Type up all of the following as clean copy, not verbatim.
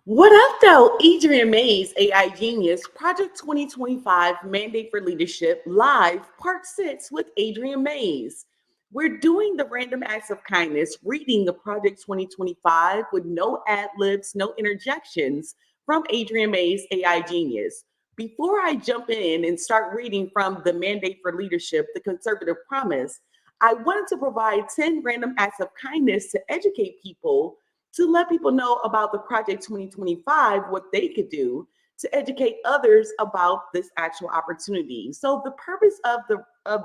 What up, though? Adrian Mays, AI Genius, Project 2025 Mandate for Leadership, live, part six with Adrian Mays. We're doing the random acts of kindness, reading the Project 2025 with no ad libs, no interjections from Adrian Mays, AI Genius. Before I jump in and start reading from the Mandate for Leadership, the Conservative Promise, I wanted to provide 10 random acts of kindness to educate people to let people know about the Project 2025, what they could do to educate others about this actual opportunity. So the purpose of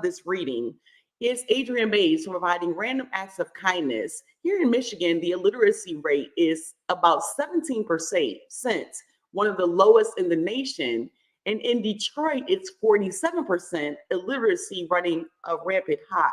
this reading is Adrian Mays providing random acts of kindness. Here in Michigan, the illiteracy rate is about 17%, one of the lowest in the nation. And in Detroit, it's 47% illiteracy running a rampant high.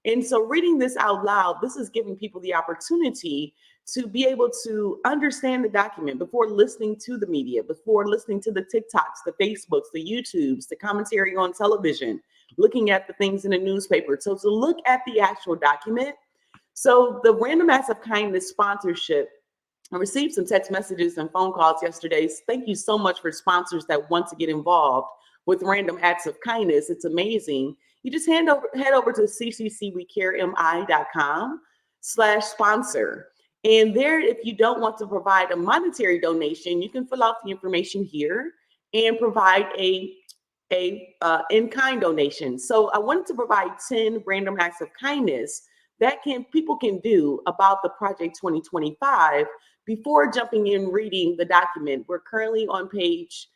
And so, reading this out loud, this is giving people the opportunity to be able to understand the document before listening to the media, before listening to the TikToks, the Facebooks, the YouTubes, the commentary on television, looking at the things in the newspaper. So, to look at the actual document. So, the Random Acts of Kindness sponsorship, I received some text messages and phone calls yesterday. Thank you so much for sponsors that want to get involved with Random Acts of Kindness. It's amazing. You just head over to cccwecaremi.com/sponsor. And there, if you don't want to provide a monetary donation, you can fill out the information here and provide a in-kind donation. So I wanted to provide 10 random acts of kindness that people can do about the Project 2025 before jumping in reading the document. We're currently on page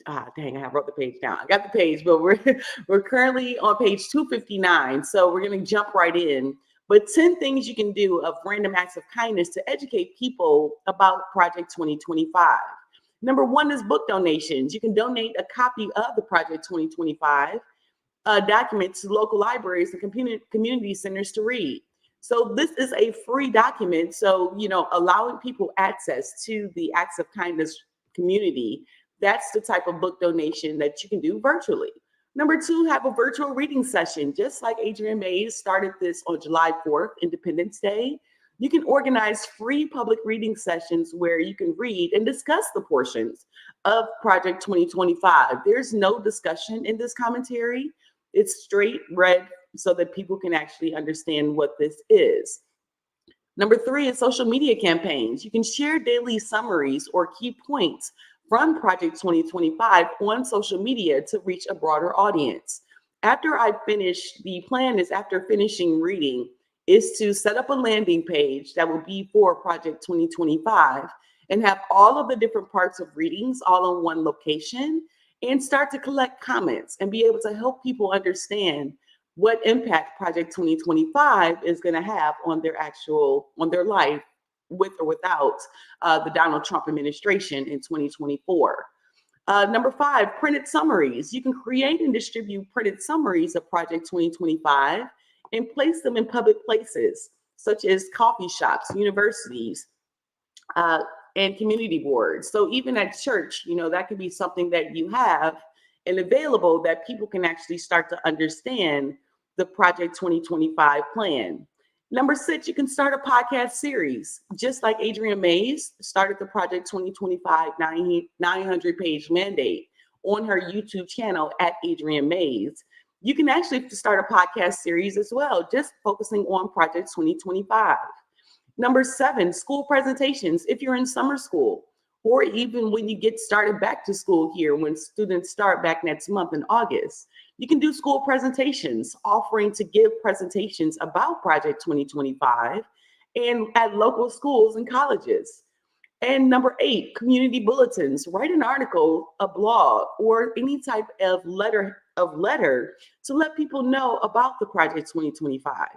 I wrote the page down. I got the page, but we're currently on page 259. So we're going to jump right in. But 10 things you can do of random acts of kindness to educate people about Project 2025. Number one is book donations. You can donate a copy of the Project 2025 document to local libraries and community centers to read. So this is a free document. So, allowing people access to the acts of kindness community, that's the type of book donation that you can do virtually. Number two, have a virtual reading session. Just like Adrian Mays started this on July 4th, Independence Day, you can organize free public reading sessions where you can read and discuss the portions of Project 2025. There's no discussion in this commentary. It's straight read so that people can actually understand what this is. Number three is social media campaigns. You can share daily summaries or key points from Project 2025 on social media to reach a broader audience. The plan is after finishing reading, is to set up a landing page that will be for Project 2025 and have all of the different parts of readings all in one location and start to collect comments and be able to help people understand what impact Project 2025 is going to have on their life with or without the Donald Trump administration in 2024. Number five, printed summaries. You can create and distribute printed summaries of Project 2025 and place them in public places such as coffee shops, universities, and community boards. So even at church, that could be something that you have and available that people can actually start to understand the Project 2025 plan. Number six, you can start a podcast series, just like Adrian Mays started the Project 2025 900-page mandate on her YouTube channel at Adrian Mays. You can actually start a podcast series as well, just focusing on Project 2025. Number seven, school presentations. If you're in summer school, or even when you get started back to school here, when students start back next month in August, you can do school presentations, offering to give presentations about Project 2025 and at local schools and colleges. And number eight, community bulletins. Write an article, a blog, or any type of letter to let people know about the Project 2025.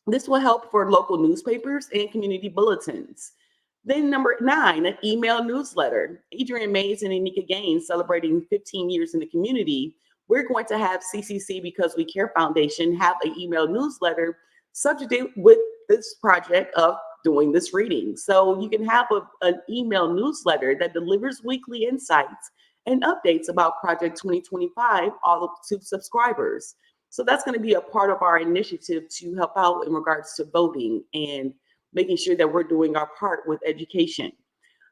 This will help for local newspapers and community bulletins. Then number nine, an email newsletter. Adrian Mays and Anika Gaines celebrating 15 years in the community. We're going to have CCC Because We Care Foundation have an email newsletter subject with this project of doing this reading. So you can have an email newsletter that delivers weekly insights and updates about Project 2025 all up to subscribers. So that's going to be a part of our initiative to help out in regards to voting and making sure that we're doing our part with education.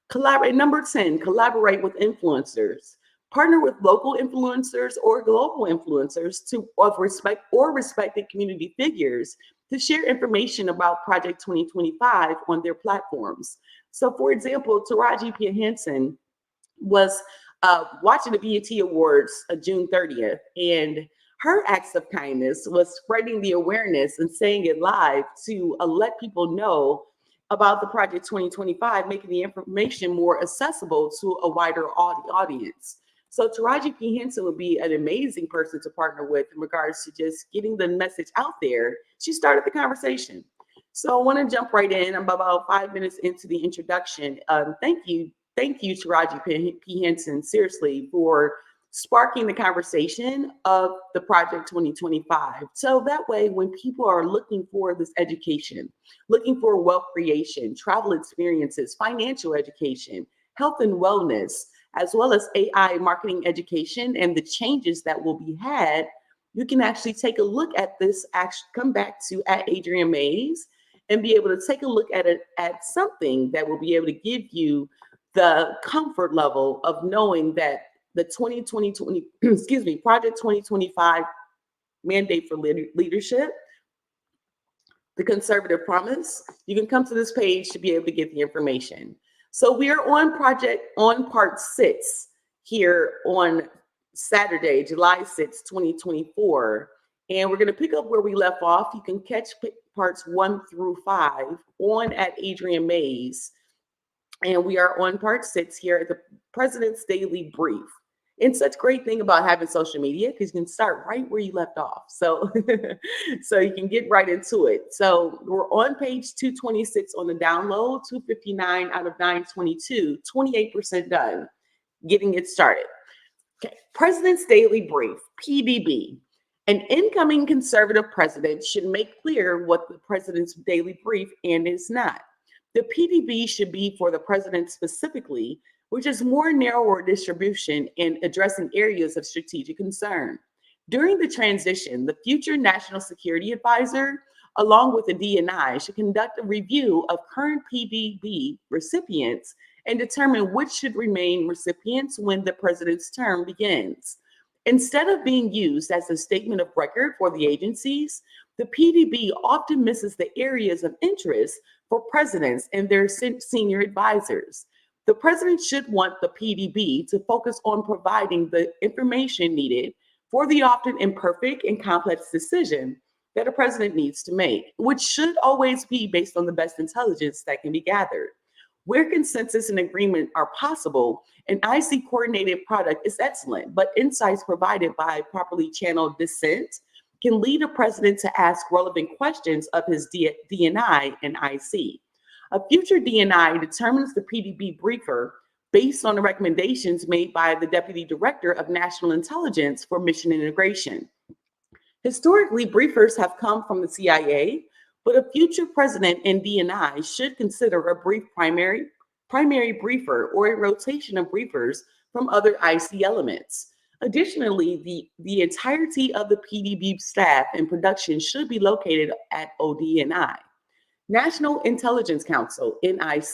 Collaborate. Number 10, collaborate with influencers. Partner with local influencers or global influencers of respect or respected community figures to share information about Project 2025 on their platforms. So, for example, Taraji P. Henson was watching the BET Awards June 30th, and her acts of kindness was spreading the awareness and saying it live to let people know about the Project 2025, making the information more accessible to a wider audience. So Taraji P. Henson would be an amazing person to partner with in regards to just getting the message out there. She started the conversation. So I want to jump right in. I'm about 5 minutes into the introduction. Thank you, Taraji P. Henson, seriously, for sparking the conversation of the Project 2025. So that way, when people are looking for this education, looking for wealth creation, travel experiences, financial education, health and wellness, as well as AI marketing education and the changes that will be had, you can actually take a look at this, come back to at Adrienne Mays and be able to take a look at it at something that will be able to give you the comfort level of knowing that the 2020, Project 2025 mandate for leadership, the conservative promise, you can come to this page to be able to get the information. So we are on part 6 here on Saturday, July 6, 2024. And we're going to pick up where we left off. You can catch parts 1 through 5 on at Adrienne Mays. And we are on part 6 here at the President's Daily Brief. And such great thing about having social media, because you can start right where you left off. So, so you can get right into it. So we're on page 226 on the download, 259 out of 922, 28% done, getting it started. Okay, President's Daily Brief, PDB. An incoming conservative president should make clear what the president's daily brief and is not. The PDB should be for the president specifically, which is more narrower distribution in addressing areas of strategic concern. During the transition, the future National Security Advisor, along with the DNI, should conduct a review of current PDB recipients and determine which should remain recipients when the president's term begins. Instead of being used as a statement of record for the agencies, the PDB often misses the areas of interest for presidents and their senior advisors. The president should want the PDB to focus on providing the information needed for the often imperfect and complex decision that a president needs to make, which should always be based on the best intelligence that can be gathered. Where consensus and agreement are possible, an IC coordinated product is excellent, but insights provided by properly channeled dissent can lead a president to ask relevant questions of his DNI and IC. A future DNI determines the PDB briefer based on the recommendations made by the Deputy Director of National Intelligence for Mission Integration. Historically, briefers have come from the CIA, but a future president and DNI should consider a brief primary briefer or a rotation of briefers from other IC elements. Additionally, the entirety of the PDB staff and production should be located at ODNI. National Intelligence Council, NIC.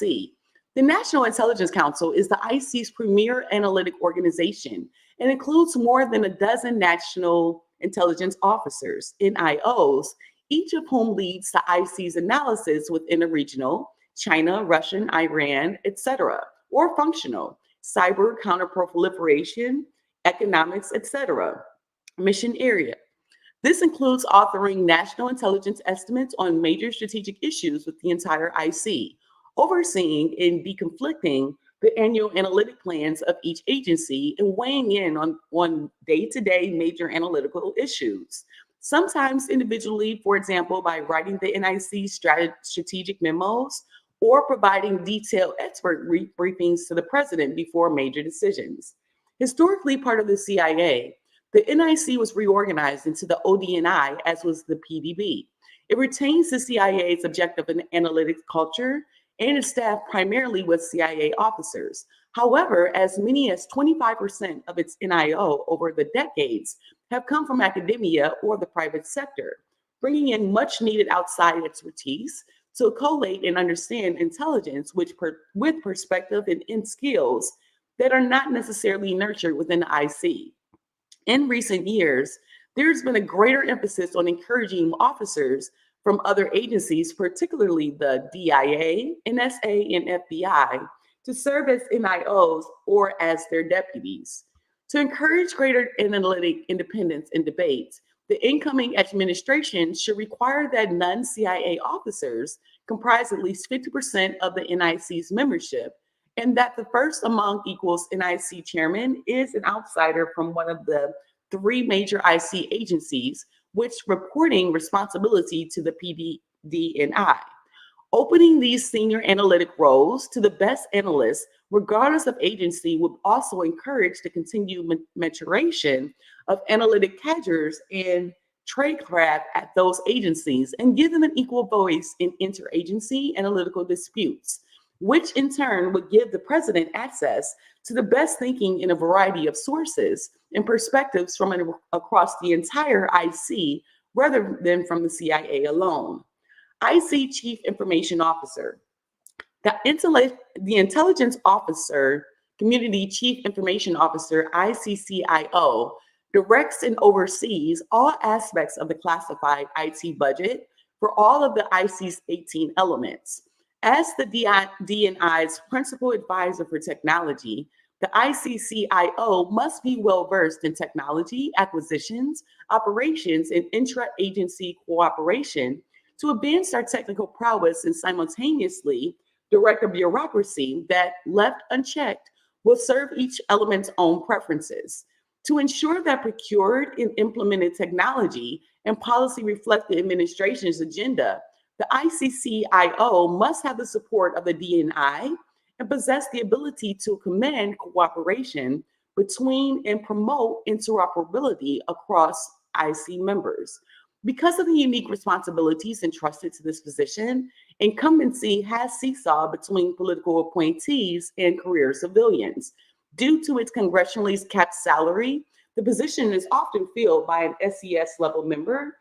The National Intelligence Council is the IC's premier analytic organization and includes more than a dozen national intelligence officers, NIOs, each of whom leads the IC's analysis within a regional, China, Russian, Iran, etc., or functional, cyber, counterproliferation, economics, etc., mission area. This includes authoring national intelligence estimates on major strategic issues with the entire IC, overseeing and deconflicting the annual analytic plans of each agency and weighing in on day-to-day major analytical issues. Sometimes individually, for example, by writing the NIC strategic memos or providing detailed expert briefings to the president before major decisions. Historically part of the CIA, the NIC was reorganized into the ODNI, as was the PDB. It retains the CIA's objective and analytics culture and is staffed primarily with CIA officers. However, as many as 25% of its NIO over the decades have come from academia or the private sector, bringing in much needed outside expertise to collate and understand intelligence with perspective and skills that are not necessarily nurtured within the IC. In recent years, there's been a greater emphasis on encouraging officers from other agencies, particularly the DIA, NSA, and FBI, to serve as NIOs or as their deputies. To encourage greater analytic independence in debates, the incoming administration should require that non-CIA officers comprise at least 50% of the NIC's membership, and that the first among equals NIC chairman is an outsider from one of the three major IC agencies, which reporting responsibility to the PDD&I. Opening these senior analytic roles to the best analysts, regardless of agency, would also encourage the continued maturation of analytic cadres and tradecraft at those agencies and give them an equal voice in interagency analytical disputes, which in turn would give the president access to the best thinking in a variety of sources and perspectives from across the entire IC rather than from the CIA alone. IC Chief Information Officer. The Intelligence Officer, Community Chief Information Officer, ICCIO, directs and oversees all aspects of the classified IT budget for all of the IC's 18 elements. As the D&I's principal advisor for technology, the ICCIO must be well-versed in technology, acquisitions, operations, and intra-agency cooperation to advance our technical prowess and simultaneously direct a bureaucracy that, left unchecked, will serve each element's own preferences. To ensure that procured and implemented technology and policy reflect the administration's agenda, the ICCIO must have the support of the D&I and possess the ability to command cooperation between and promote interoperability across IC members. Because of the unique responsibilities entrusted to this position, incumbency has seesawed between political appointees and career civilians. Due to its congressionally capped salary, the position is often filled by an SES level member,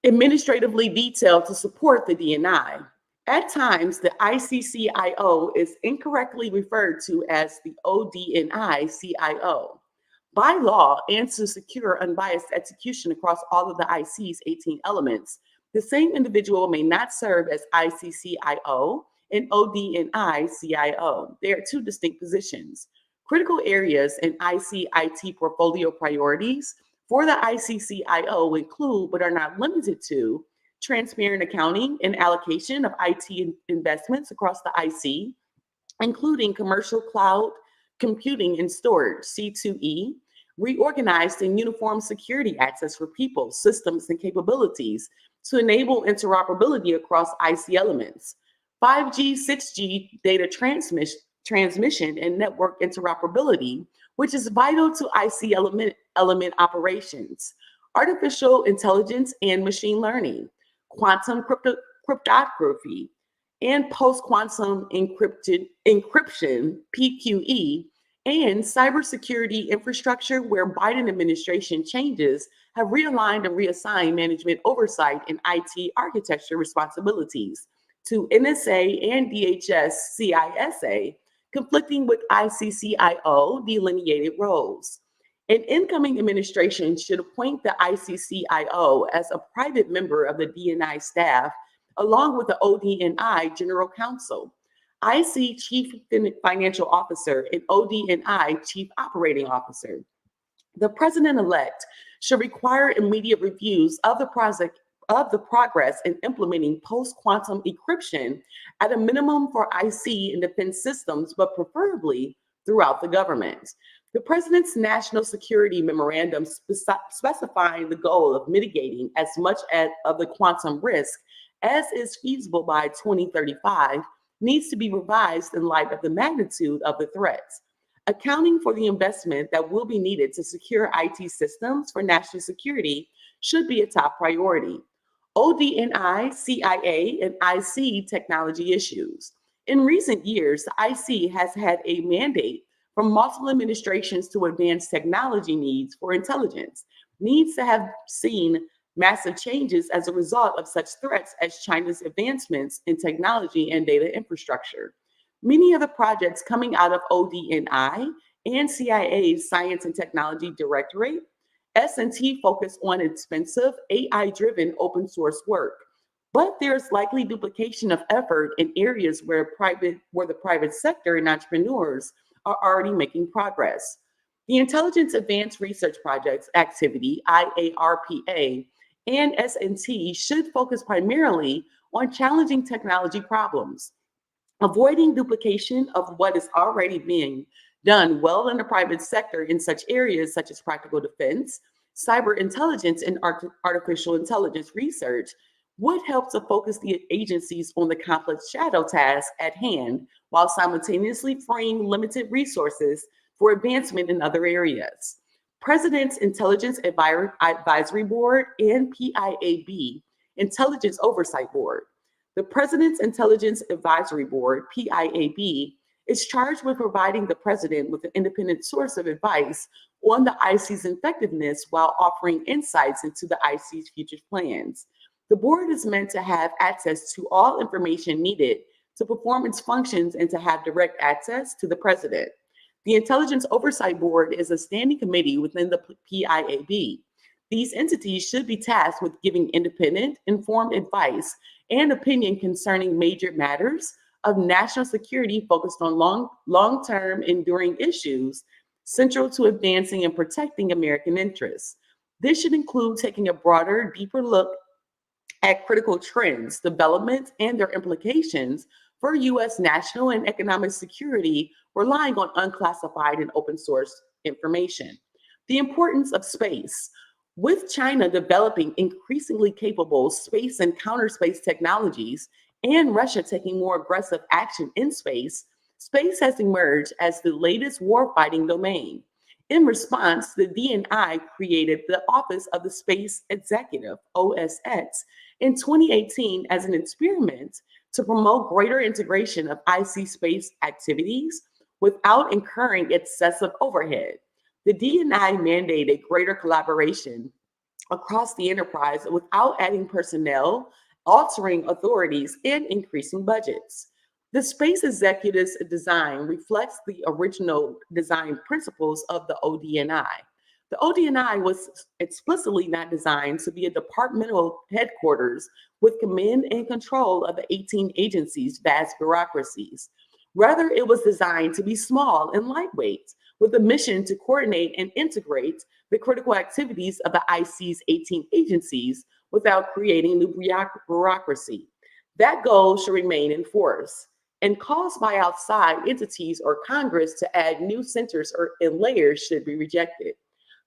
administratively detailed to support the D&I. At times, the ICCIO is incorrectly referred to as the ODNI CIO. By law, and to secure unbiased execution across all of the IC's 18 elements, the same individual may not serve as ICCIO and ODNI CIO. They are two distinct positions. Critical areas in IC IT portfolio priorities for the ICCIO include, but are not limited to, transparent accounting and allocation of IT investments across the IC, including commercial cloud computing and storage, C2E, reorganized and uniform security access for people, systems, and capabilities to enable interoperability across IC elements, 5G, 6G data transmission and network interoperability, which is vital to IC element operations, artificial intelligence and machine learning, quantum cryptography, and post-quantum encryption, PQE, and cybersecurity infrastructure, where Biden administration changes have realigned and reassigned management oversight and IT architecture responsibilities to NSA and DHS CISA, conflicting with ICCIO delineated roles. An incoming administration should appoint the ICCIO as a private member of the D&I staff, along with the ODNI General Counsel, IC Chief Financial Officer, and ODNI Chief Operating Officer. The president-elect should require immediate reviews of the progress in implementing post-quantum encryption at a minimum for IC and defense systems, but preferably throughout the government. The president's national security memorandum specifying the goal of mitigating as much of the quantum risk as is feasible by 2035 needs to be revised in light of the magnitude of the threats. Accounting for the investment that will be needed to secure IT systems for national security should be a top priority. ODNI, CIA, and IC technology issues. In recent years, the IC has had a mandate from multiple administrations to advance technology needs for intelligence, needs to have seen massive changes as a result of such threats as China's advancements in technology and data infrastructure. Many of the projects coming out of ODNI and CIA's Science and Technology Directorate, S&T focus on expensive AI-driven open source work, but there's likely duplication of effort in areas where the private sector and entrepreneurs are already making progress. The Intelligence Advanced Research Projects Activity, IARPA, and S&T should focus primarily on challenging technology problems, avoiding duplication of what is already being done well in the private sector in such areas such as practical defense, cyber intelligence, and artificial intelligence research would help to focus the agencies on the complex shadow task at hand while simultaneously freeing limited resources for advancement in other areas. President's Intelligence Advisory Board and PIAB, Intelligence Oversight Board. The President's Intelligence Advisory Board, PIAB, is charged with providing the president with an independent source of advice on the IC's effectiveness while offering insights into the IC's future plans. The board is meant to have access to all information needed to perform its functions and to have direct access to the president. The Intelligence Oversight Board is a standing committee within the PIAB. These entities should be tasked with giving independent, informed advice and opinion concerning major matters of national security focused on long-term enduring issues central to advancing and protecting American interests. This should include taking a broader, deeper look at critical trends, developments, and their implications for U.S. national and economic security relying on unclassified and open source information. The importance of space. With China developing increasingly capable space and counter space technologies and Russia taking more aggressive action in space, space has emerged as the latest warfighting domain. In response, the DNI created the Office of the Space Executive, OSX, in 2018 as an experiment to promote greater integration of IC space activities without incurring excessive overhead. The DNI mandated greater collaboration across the enterprise without adding personnel, altering authorities, and increasing budgets. The Space Executive's design reflects the original design principles of the ODNI. The ODNI was explicitly not designed to be a departmental headquarters with command and control of the 18 agencies' vast bureaucracies. Rather, it was designed to be small and lightweight, with a mission to coordinate and integrate the critical activities of the IC's 18 agencies without creating new bureaucracy. That goal should remain in force, and calls by outside entities or Congress to add new centers and layers should be rejected.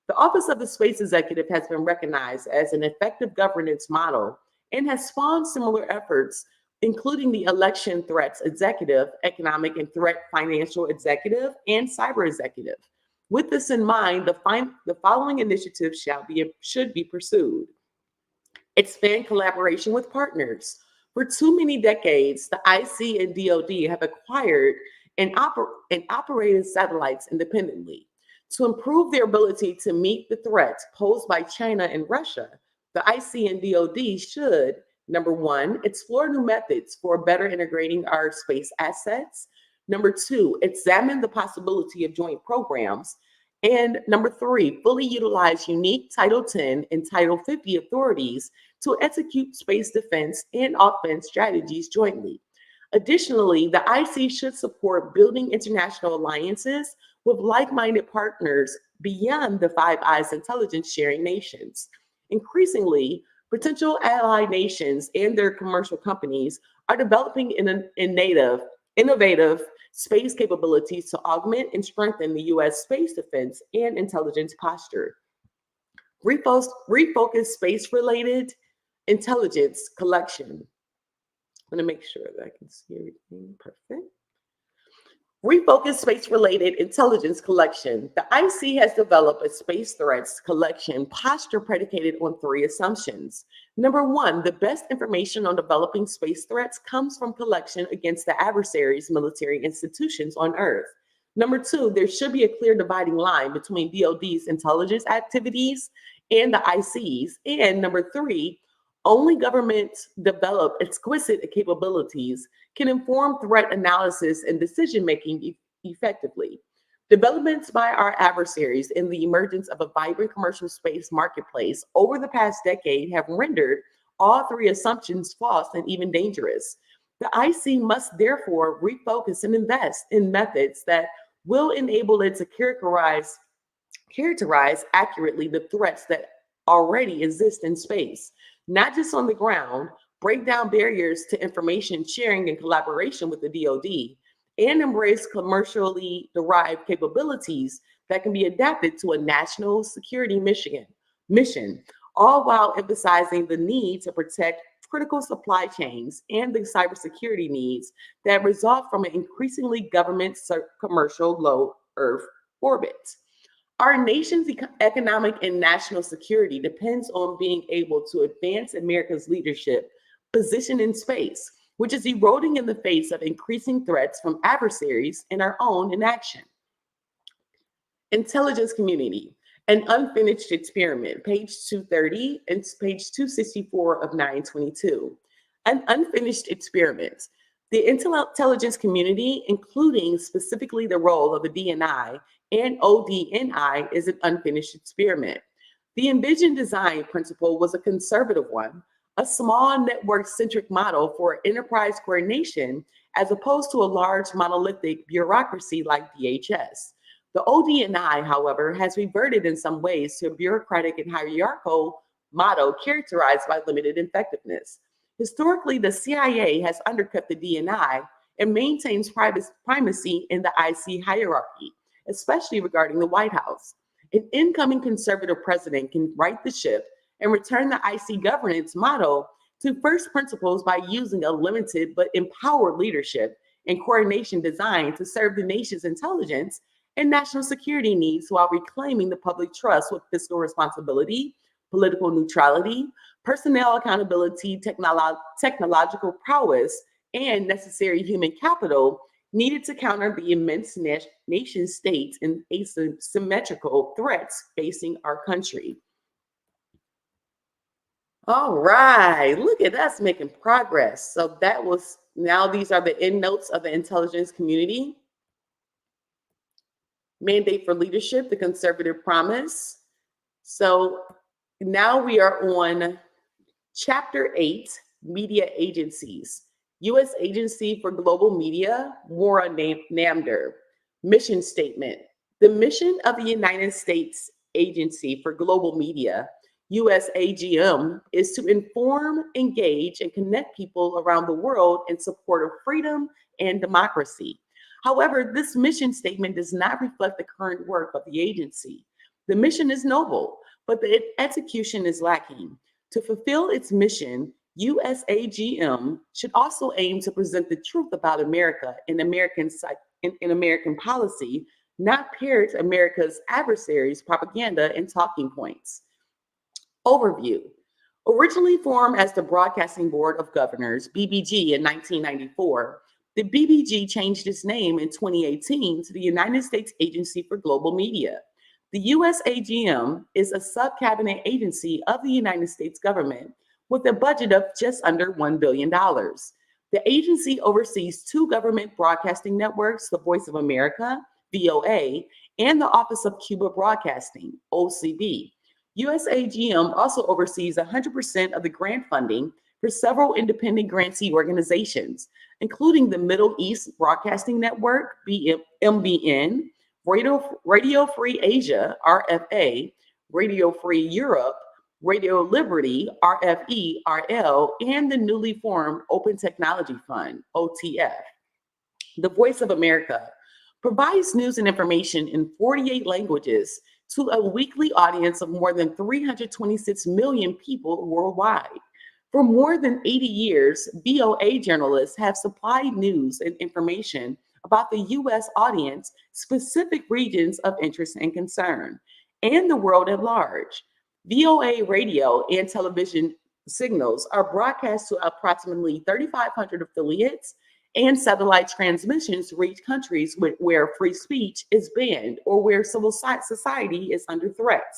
The Office of the Space Executive has been recognized as an effective governance model and has spawned similar efforts, including the Election Threats Executive, Economic and Threat Financial Executive, and Cyber Executive. With this in mind, the following initiatives should be pursued. Expand collaboration with partners. For too many decades, the IC and DoD have acquired and operated satellites independently. To improve their ability to meet the threats posed by China and Russia, the IC and DoD should, number one, explore new methods for better integrating our space assets. Number two, examine the possibility of joint programs. And number three, fully utilize unique Title 10 and Title 50 authorities to execute space defense and offense strategies jointly. Additionally, the IC should support building international alliances with like-minded partners beyond the Five Eyes intelligence sharing nations. Increasingly, potential allied nations and their commercial companies are developing innovative space capabilities to augment and strengthen the U.S. space defense and intelligence posture. Refocus space-related intelligence collection. I'm going to make sure that I can see everything perfect. Refocus space-related intelligence collection. The IC has developed a space threats collection posture predicated on three assumptions. Number one, the best information on developing space threats comes from collection against the adversary's military institutions on Earth. Number two, there should be a clear dividing line between DoD's intelligence activities and the ICs. And number three, only governments develop exquisite capabilities can inform threat analysis and decision making effectively. Developments by our adversaries in the emergence of a vibrant commercial space marketplace over the past decade have rendered all three assumptions false and even dangerous. The IC must therefore refocus and invest in methods that will enable it to characterize accurately the threats that already exist in space, not just on the ground, break down barriers to information sharing and collaboration with the DoD, and embrace commercially derived capabilities that can be adapted to a national security mission, all while emphasizing the need to protect critical supply chains and the cybersecurity needs that result from an increasingly government commercial low Earth orbit. Our nation's economic and national security depends on being able to advance America's leadership position in space, which is eroding in the face of increasing threats from adversaries and our own inaction. Intelligence community, an unfinished experiment, page 230 and page 264 of 922. An unfinished experiment. The intelligence community, including specifically the role of the DNI and ODNI, is an unfinished experiment. The envisioned design principle was a conservative one, a small network-centric model for enterprise coordination as opposed to a large monolithic bureaucracy like DHS. The ODNI, however, has reverted in some ways to a bureaucratic and hierarchical model characterized by limited effectiveness. Historically, the CIA has undercut the DNI and maintains primacy in the IC hierarchy, especially regarding the White House. An incoming conservative president can right the ship and return the IC governance model to first principles by using a limited but empowered leadership and coordination designed to serve the nation's intelligence and national security needs while reclaiming the public trust with fiscal responsibility, political neutrality, personnel accountability, technological prowess, and necessary human capital needed to counter the immense nation states and asymmetrical threats facing our country. All right, look at us making progress. So now these are the end notes of the intelligence community. Mandate for leadership, the conservative promise. So now we are on Chapter 8, Media Agencies. U.S. Agency for Global Media, Maura Namder. Mission statement. The mission of the United States Agency for Global Media, USAGM, is to inform, engage, and connect people around the world in support of freedom and democracy. However, this mission statement does not reflect the current work of the agency. The mission is noble, but the execution is lacking. To fulfill its mission, USAGM should also aim to present the truth about America in American policy, not parrot America's adversaries' propaganda and talking points. Overview. Originally formed as the Broadcasting Board of Governors, BBG, in 1994, the BBG changed its name in 2018 to the United States Agency for Global Media. The USAGM is a sub-cabinet agency of the United States government with a budget of just under $1 billion. The agency oversees two government broadcasting networks, the Voice of America, VOA, and the Office of Cuba Broadcasting, OCB. USAGM also oversees 100% of the grant funding for several independent grantee organizations, including the Middle East Broadcasting Network, MBN, Radio Free Asia, RFA, Radio Free Europe, Radio Liberty, RFE-RL, and the newly formed Open Technology Fund, OTF. The Voice of America provides news and information in 48 languages to a weekly audience of more than 326 million people worldwide. For more than 80 years, VOA journalists have supplied news and information about the U.S. audience, specific regions of interest and concern, and the world at large. VOA radio and television signals are broadcast to approximately 3,500 affiliates, and satellite transmissions reach countries where free speech is banned or where civil society is under threat.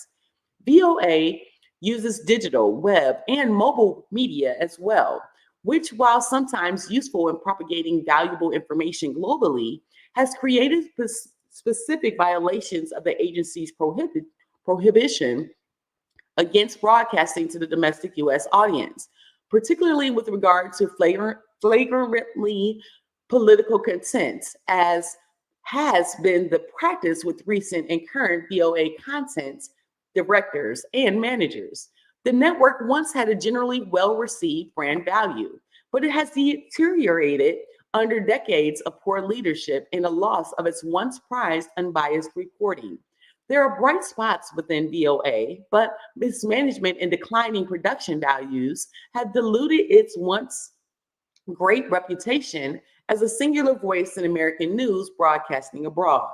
VOA uses digital, web, and mobile media as well, which, while sometimes useful in propagating valuable information globally, has created specific violations of the agency's prohibition against broadcasting to the domestic US audience, particularly with regard to flagrantly political content, as has been the practice with recent and current VOA content directors and managers. The network once had a generally well received brand value, but it has deteriorated under decades of poor leadership and a loss of its once prized unbiased reporting. There are bright spots within VOA, but mismanagement and declining production values have diluted its once great reputation as a singular voice in American news broadcasting abroad.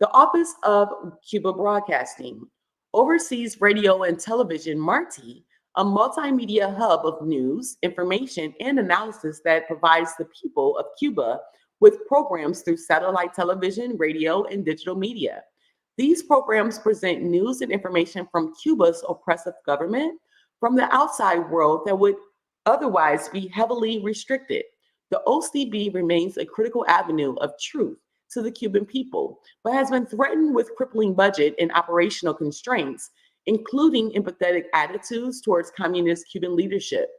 The Office of Cuba Broadcasting oversees radio and television MARTI, a multimedia hub of news, information, and analysis that provides the people of Cuba with programs through satellite television, radio, and digital media. These programs present news and information from Cuba's oppressive government from the outside world that would otherwise be heavily restricted. The OCB remains a critical avenue of truth to the Cuban people, but has been threatened with crippling budget and operational constraints, including empathetic attitudes towards communist Cuban leadership,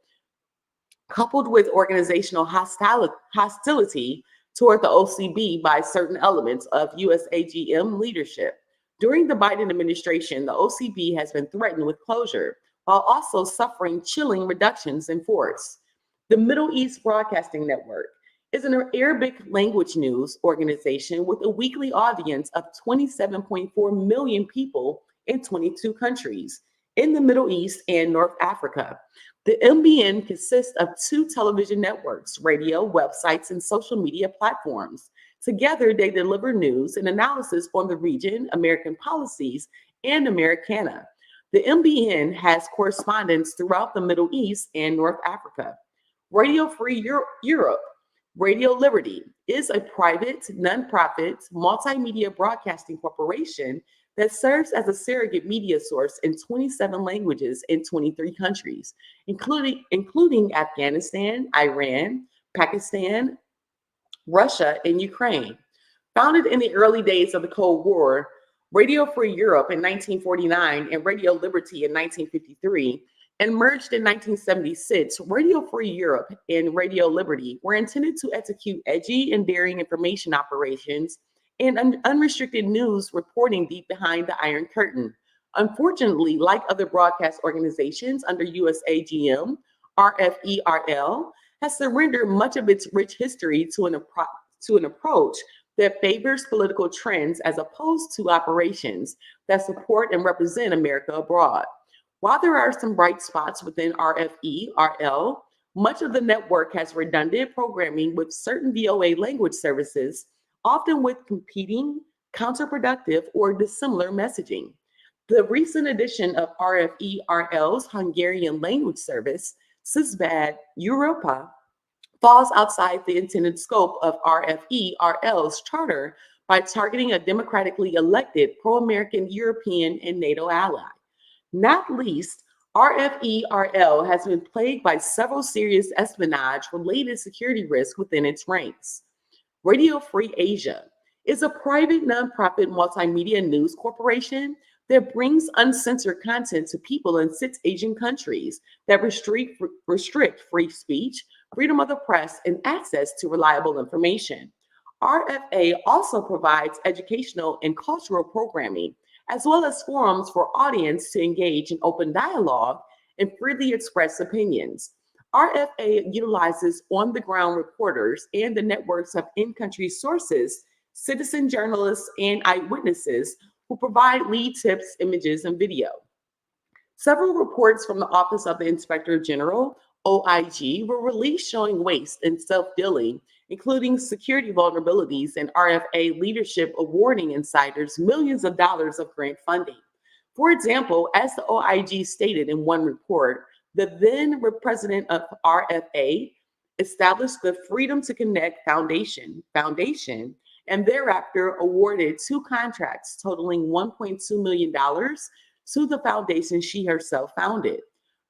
coupled with organizational hostility toward the OCB by certain elements of USAGM leadership. During the Biden administration, the OCB has been threatened with closure, while also suffering chilling reductions in force. The Middle East Broadcasting Network is an Arabic language news organization with a weekly audience of 27.4 million people in 22 countries in the Middle East and North Africa. The MBN consists of 2 television networks, radio, websites, and social media platforms. Together, they deliver news and analysis on the region, American policies, and Americana. The MBN has correspondents throughout the Middle East and North Africa. Radio Free Europe, Radio Liberty, is a private, nonprofit, multimedia broadcasting corporation that serves as a surrogate media source in 27 languages in 23 countries, including Afghanistan, Iran, Pakistan, Russia, and Ukraine. Founded in the early days of the Cold War, Radio Free Europe in 1949 and Radio Liberty in 1953, and merged in 1976, Radio Free Europe and Radio Liberty were intended to execute edgy and daring information operations and unrestricted news reporting deep behind the Iron Curtain. Unfortunately, like other broadcast organizations under USAGM, RFERL has surrendered much of its rich history to an approach that favors political trends as opposed to operations that support and represent America abroad. While there are some bright spots within RFERL, much of the network has redundant programming with certain VOA language services, often with competing, counterproductive, or dissimilar messaging. The recent addition of RFERL's Hungarian language service, Század Európa, falls outside the intended scope of RFERL's charter by targeting a democratically elected pro-American European and NATO ally. Not least, RFERL has been plagued by several serious espionage-related security risks within its ranks. Radio Free Asia is a private nonprofit multimedia news corporation that brings uncensored content to people in 6 Asian countries that restrict free speech, freedom of the press, and access to reliable information. RFA also provides educational and cultural programming, as well as forums for audience to engage in open dialogue and freely express opinions. RFA utilizes on-the-ground reporters and the networks of in-country sources, citizen journalists, and eyewitnesses who provide lead tips, images, and video. Several reports from the Office of the Inspector General, OIG, were released showing waste and self-dealing, including security vulnerabilities and RFA leadership awarding insiders millions of dollars of grant funding. For example, as the OIG stated in one report, the then president of RFA established the Freedom to Connect Foundation, and thereafter awarded 2 contracts totaling $1.2 million sued the foundation she herself founded.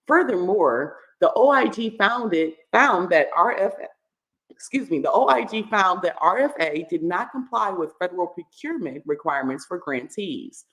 Furthermore, the OIG found that RFA did not comply with federal procurement requirements for grantees.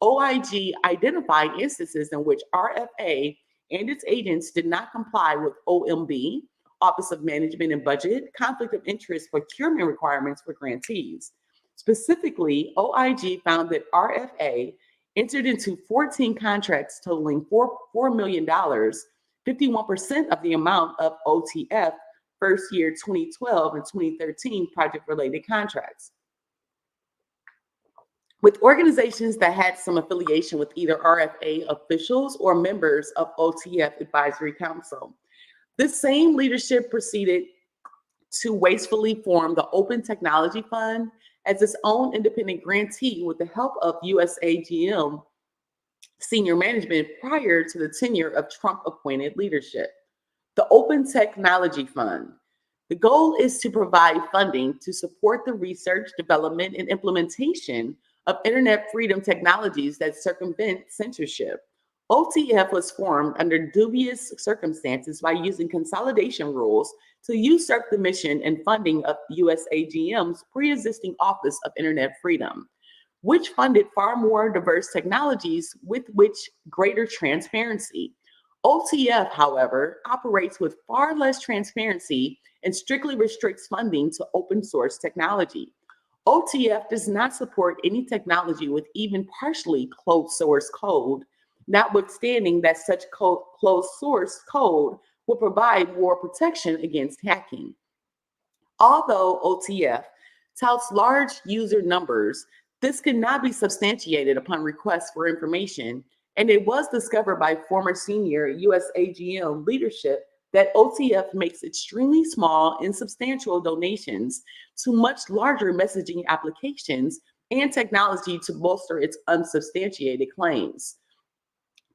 OIG identified instances in which RFA and its agents did not comply with OMB, Office of Management and Budget, conflict of interest procurement requirements for grantees. Specifically, OIG found that RFA entered into 14 contracts totaling $4 million, 51% of the amount of OTF first year 2012 and 2013 project-related contracts, with organizations that had some affiliation with either RFA officials or members of OTF Advisory Council. This same leadership proceeded to wastefully form the Open Technology Fund as its own independent grantee with the help of USAGM senior management prior to the tenure of Trump-appointed leadership. The Open Technology Fund. The goal is to provide funding to support the research, development, and implementation of internet freedom technologies that circumvent censorship. OTF was formed under dubious circumstances by using consolidation rules to usurp the mission and funding of USAGM's pre-existing Office of Internet Freedom, which funded far more diverse technologies with which greater transparency. OTF, however, operates with far less transparency and strictly restricts funding to open source technology. OTF does not support any technology with even partially closed source code, notwithstanding that such closed source code will provide more protection against hacking. Although OTF touts large user numbers, this cannot be substantiated upon requests for information, and it was discovered by former senior USAGM leadership that OTF makes extremely small, insubstantial donations to much larger messaging applications and technology to bolster its unsubstantiated claims.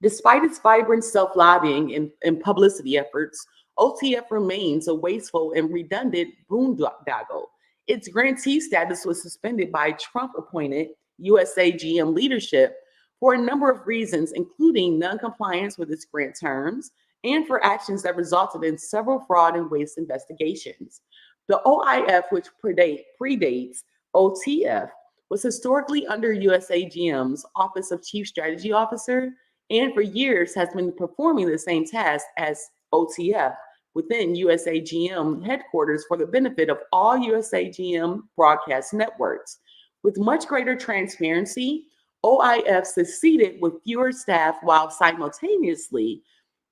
Despite its vibrant self-lobbying and publicity efforts, OTF remains a wasteful and redundant boondoggle. Its grantee status was suspended by Trump-appointed USAGM leadership for a number of reasons, including non-compliance with its grant terms and for actions that resulted in several fraud and waste investigations. The OIF, which predates OTF, was historically under USAGM's Office of Chief Strategy Officer, and for years has been performing the same task as OTF within USAGM headquarters for the benefit of all USAGM broadcast networks. With much greater transparency, OIF succeeded with fewer staff while simultaneously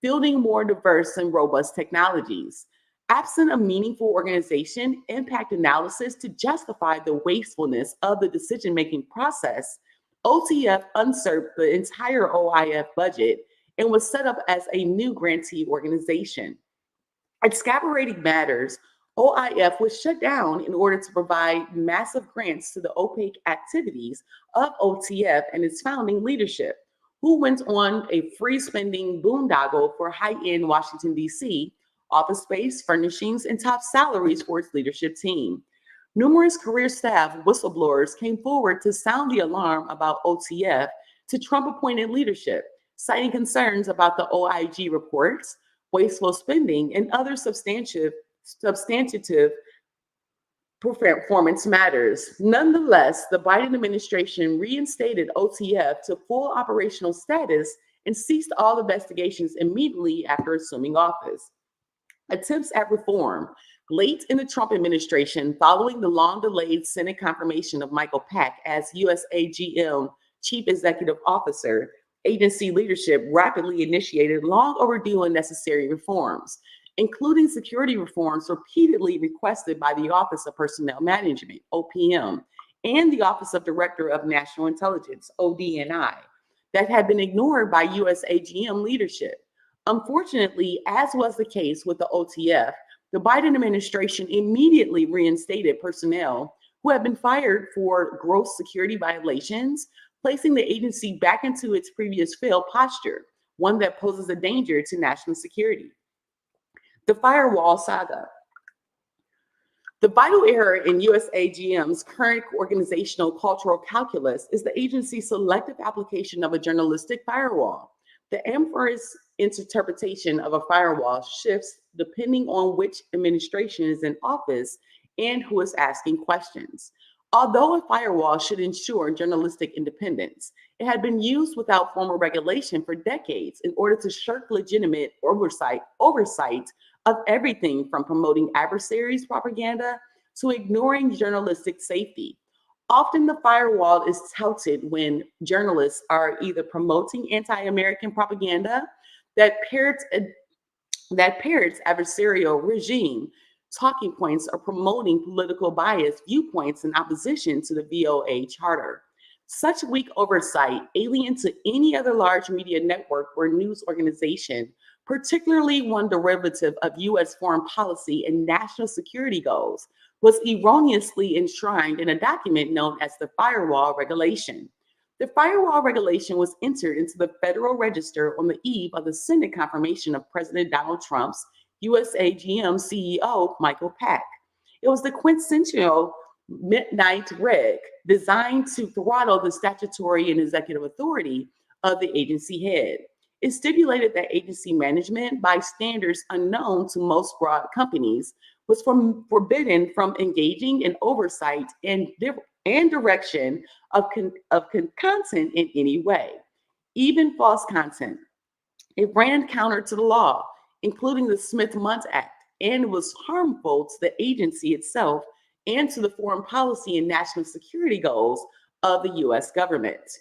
fielding more diverse and robust technologies. Absent a meaningful organization impact analysis to justify the wastefulness of the decision-making process, OTF usurped the entire OIF budget and was set up as a new grantee organization. At Scaberating Matters, OIF was shut down in order to provide massive grants to the opaque activities of OTF and its founding leadership, who went on a free-spending boondoggle for high-end Washington, D.C., office space, furnishings, and top salaries for its leadership team. Numerous career staff whistleblowers came forward to sound the alarm about OTF to Trump-appointed leadership, citing concerns about the OIG reports, wasteful spending, and other substantive performance matters. Nonetheless, the Biden administration reinstated OTF to full operational status and ceased all investigations immediately after assuming office. Attempts at reform. Late in the Trump administration, following the long-delayed Senate confirmation of Michael Pack as USAGM Chief Executive Officer, agency leadership rapidly initiated long overdue and necessary reforms, including security reforms repeatedly requested by the Office of Personnel Management, OPM, and the Office of Director of National Intelligence, ODNI, that had been ignored by USAGM leadership. Unfortunately, as was the case with the OTF, the Biden administration immediately reinstated personnel who had been fired for gross security violations, placing the agency back into its previous failed posture, one that poses a danger to national security. The firewall saga. The vital error in USAGM's current organizational cultural calculus is the agency's selective application of a journalistic firewall. The AMFR's interpretation of a firewall shifts depending on which administration is in office and who is asking questions. Although a firewall should ensure journalistic independence, it had been used without formal regulation for decades in order to shirk legitimate oversight of everything from promoting adversaries' propaganda to ignoring journalistic safety. Often the firewall is touted when journalists are either promoting anti-American propaganda that parrots adversarial regime talking points or promoting political bias viewpoints in opposition to the VOA charter. Such weak oversight, alien to any other large media network or news organization, particularly one derivative of US foreign policy and national security goals, was erroneously enshrined in a document known as the Firewall Regulation. The Firewall Regulation was entered into the Federal Register on the eve of the Senate confirmation of President Donald Trump's USAGM CEO, Michael Pack. It was the quintessential midnight reg designed to throttle the statutory and executive authority of the agency head. It stipulated that agency management, by standards unknown to most broad companies, was forbidden from engaging in oversight and direction of content in any way, even false content. It ran counter to the law, including the Smith-Mundt Act, and was harmful to the agency itself and to the foreign policy and national security goals of the US government.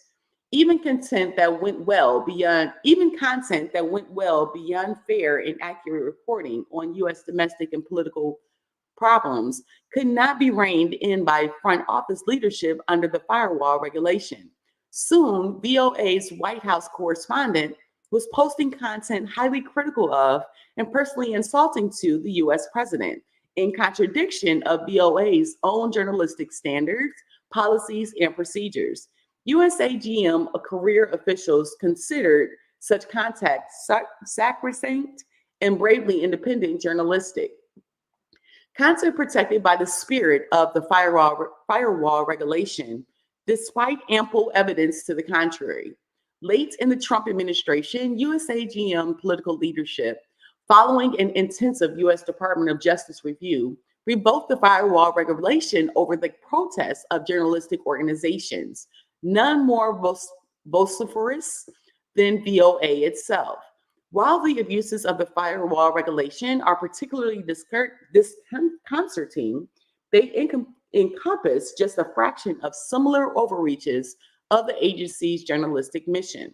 Even content that went well beyond fair and accurate reporting on US domestic and political problems could not be reined in by front office leadership under the Firewall Regulation. Soon, VOA's White House correspondent was posting content highly critical of and personally insulting to the US president, in contradiction of VOA's own journalistic standards, policies, and procedures. USAGM career officials considered such contact sacrosanct and bravely independent journalistic. Content protected by the spirit of the firewall regulation, despite ample evidence to the contrary. Late in the Trump administration, USAGM political leadership, following an intensive US Department of Justice review, revoked the firewall regulation over the protests of journalistic organizations, none more vociferous than VOA itself. While the abuses of the firewall regulation are particularly disconcerting, they encompass just a fraction of similar overreaches of the agency's journalistic mission.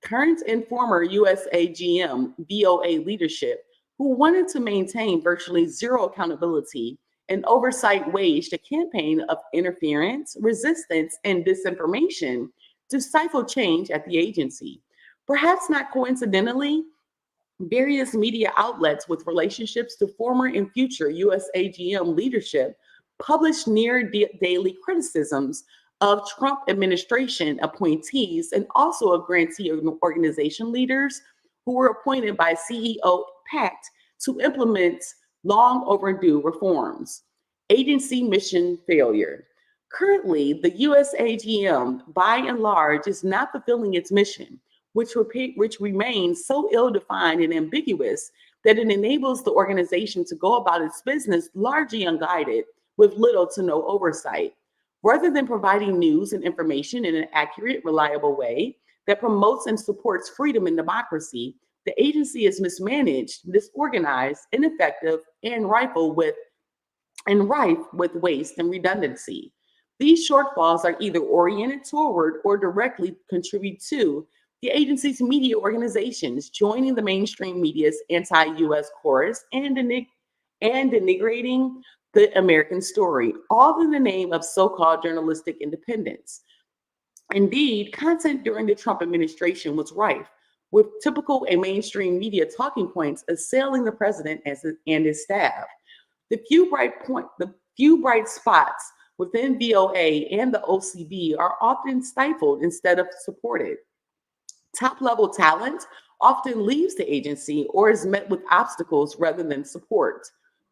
Current and former USAGM VOA leadership, who wanted to maintain virtually zero accountability and oversight, waged a campaign of interference, resistance, and disinformation to stifle change at the agency. Perhaps not coincidentally, various media outlets with relationships to former and future USAGM leadership published near daily criticisms of Trump administration appointees and also of grantee organization leaders who were appointed by CEO Pack to implement long overdue reforms. Agency mission failure. Currently, the USAGM, by and large, is not fulfilling its mission, which remains so ill-defined and ambiguous that it enables the organization to go about its business largely unguided, with little to no oversight. Rather than providing news and information in an accurate, reliable way that promotes and supports freedom and democracy, the agency is mismanaged, disorganized, ineffective, and rife with waste and redundancy. These shortfalls are either oriented toward or directly contribute to the agency's media organizations joining the mainstream media's anti-US chorus and denigrating the American story, all in the name of so-called journalistic independence. Indeed, content during the Trump administration was rife with typical and mainstream media talking points assailing the president and his staff. The few bright spots within VOA and the OCB are often stifled instead of supported. Top-level talent often leaves the agency or is met with obstacles rather than support.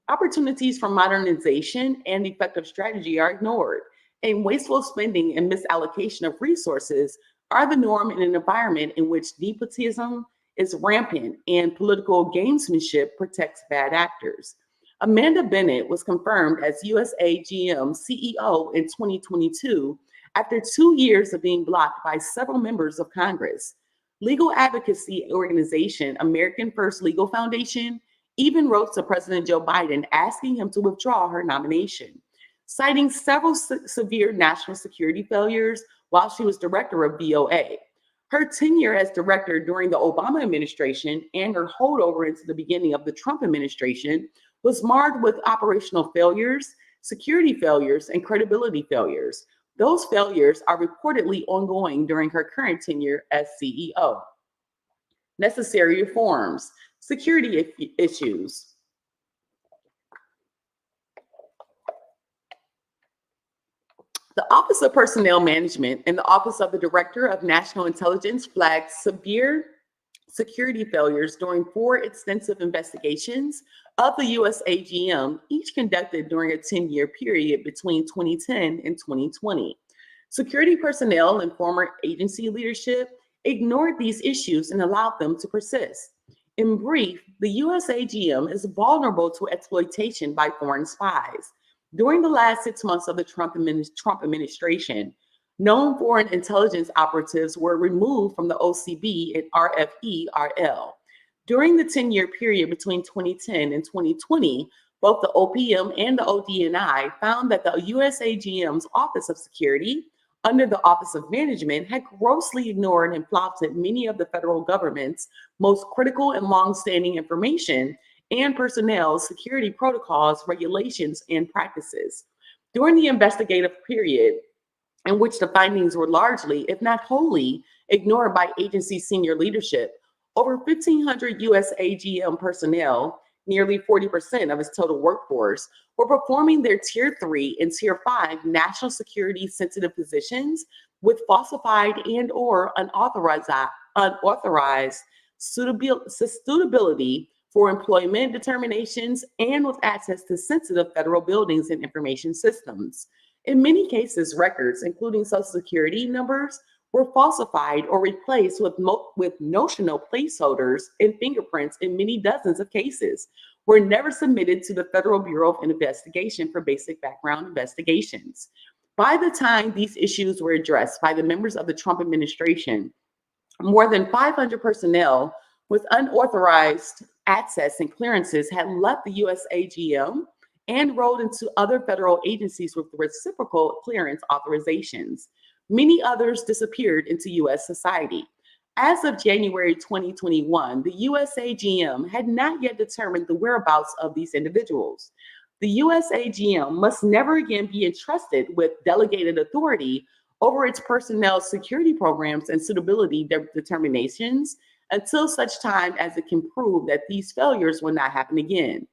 Opportunities for modernization and effective strategy are ignored, and wasteful spending and misallocation of resources are the norm in an environment in which nepotism is rampant and political gamesmanship protects bad actors. Amanda Bennett was confirmed as USAGM CEO in 2022 after 2 years of being blocked by several members of Congress. Legal advocacy organization American First Legal Foundation even wrote to President Joe Biden asking him to withdraw her nomination, citing several severe national security failures while she was director of VOA. Her tenure as director during the Obama administration and her holdover into the beginning of the Trump administration was marred with operational failures, security failures, and credibility failures. Those failures are reportedly ongoing during her current tenure as CEO. Necessary reforms, security issues. The Office of Personnel Management and the Office of the Director of National Intelligence flagged severe security failures during 4 extensive investigations of the USAGM, each conducted during a 10-year period between 2010 and 2020. Security personnel and former agency leadership ignored these issues and allowed them to persist. In brief, the USAGM is vulnerable to exploitation by foreign spies. During the last 6 months of the Trump administration, known foreign intelligence operatives were removed from the OCB and RFE-RL. During the 10-year period between 2010 and 2020, both the OPM and the ODNI found that the USAGM's Office of Security, under the Office of Management, had grossly ignored and flouted many of the federal government's most critical and long-standing information and personnel security protocols, regulations, and practices. During the investigative period, in which the findings were largely, if not wholly, ignored by agency senior leadership, over 1,500 USAGM personnel, nearly 40% of its total workforce, were performing their Tier 3 and Tier 5 national security sensitive positions with falsified and or unauthorized suitability for employment determinations and with access to sensitive federal buildings and information systems. In many cases, records, including Social Security numbers, were falsified or replaced with notional placeholders, and fingerprints in many dozens of cases were never submitted to the Federal Bureau of Investigation for basic background investigations. By the time these issues were addressed by the members of the Trump administration, more than 500 personnel with unauthorized access and clearances had left the USAGM and rolled into other federal agencies with reciprocal clearance authorizations. Many others disappeared into US society. As of January 2021, the USAGM had not yet determined the whereabouts of these individuals. The USAGM must never again be entrusted with delegated authority over its personnel security programs and suitability determinations until such time as it can prove that these failures will not happen again.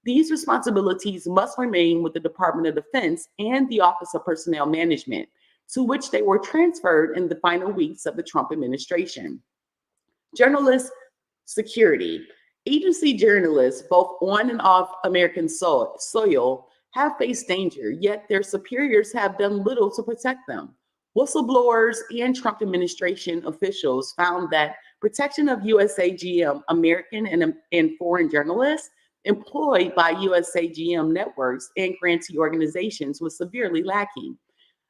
These responsibilities must remain with the Department of Defense and the Office of Personnel Management, to which they were transferred in the final weeks of the Trump administration. Journalist security. Agency journalists, both on and off American soil, have faced danger, yet their superiors have done little to protect them. Whistleblowers and Trump administration officials found that protection of USAGM American and foreign journalists employed by USAGM networks and grantee organizations was severely lacking.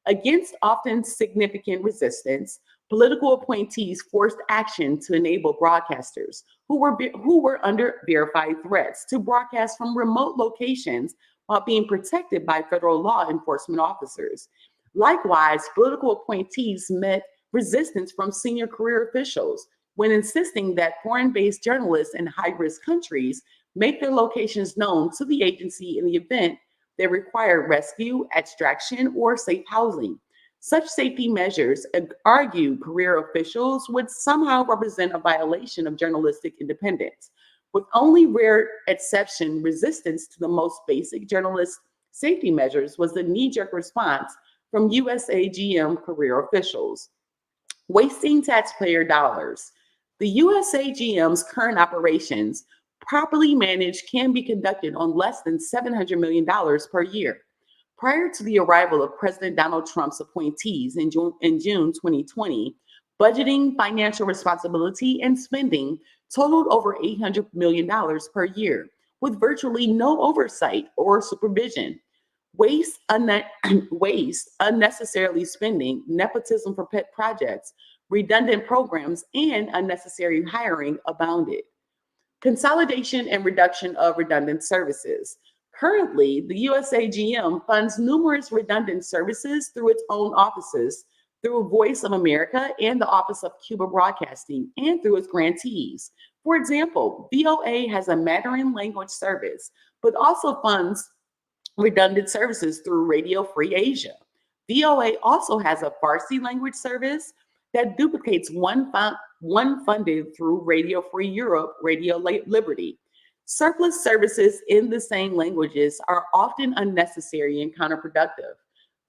Against often significant resistance, political appointees forced action to enable broadcasters who were under verified threats to broadcast from remote locations while being protected by federal law enforcement officers. Likewise, political appointees met resistance from senior career officials when insisting that foreign-based journalists in high-risk countries make their locations known to the agency in the event they require rescue, extraction, or safe housing. Such safety measures, argue career officials, would somehow represent a violation of journalistic independence. With only rare exception, resistance to the most basic journalist safety measures was the knee-jerk response from USAGM career officials. Wasting taxpayer dollars. The USAGM's current operations properly managed, can be conducted on less than $700 million per year. Prior to the arrival of President Donald Trump's appointees in June 2020, budgeting, financial responsibility, and spending totaled over $800 million per year, with virtually no oversight or supervision. Waste, unnecessarily spending, nepotism for pet projects, redundant programs, and unnecessary hiring abounded. Consolidation and reduction of redundant services. Currently, the USAGM funds numerous redundant services through its own offices, through Voice of America and the Office of Cuba Broadcasting, and through its grantees. For example, VOA has a Mandarin language service, but also funds redundant services through Radio Free Asia. VOA also has a Farsi language service that duplicates one funded through Radio Free Europe, Radio Liberty. Surplus services in the same languages are often unnecessary and counterproductive.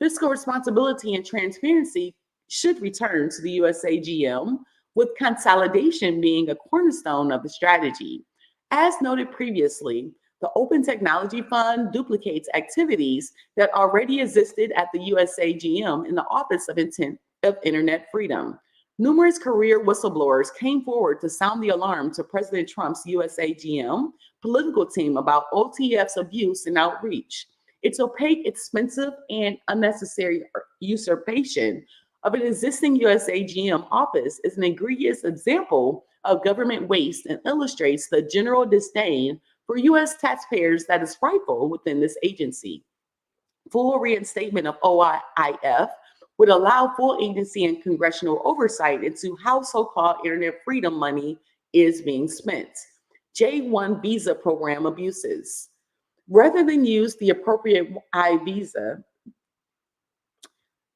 Fiscal responsibility and transparency should return to the USAGM, with consolidation being a cornerstone of the strategy. As noted previously, the Open Technology Fund duplicates activities that already existed at the USAGM in the Office of Internet Freedom. Numerous career whistleblowers came forward to sound the alarm to President Trump's USAGM political team about OTF's abuse and outreach. Its opaque, expensive, and unnecessary usurpation of an existing USAGM office is an egregious example of government waste and illustrates the general disdain for U.S. taxpayers that is rightful within this agency. Full reinstatement of OIF would allow full agency and congressional oversight into how so-called internet freedom money is being spent. J-1 visa program abuses. Rather than use the appropriate I-visa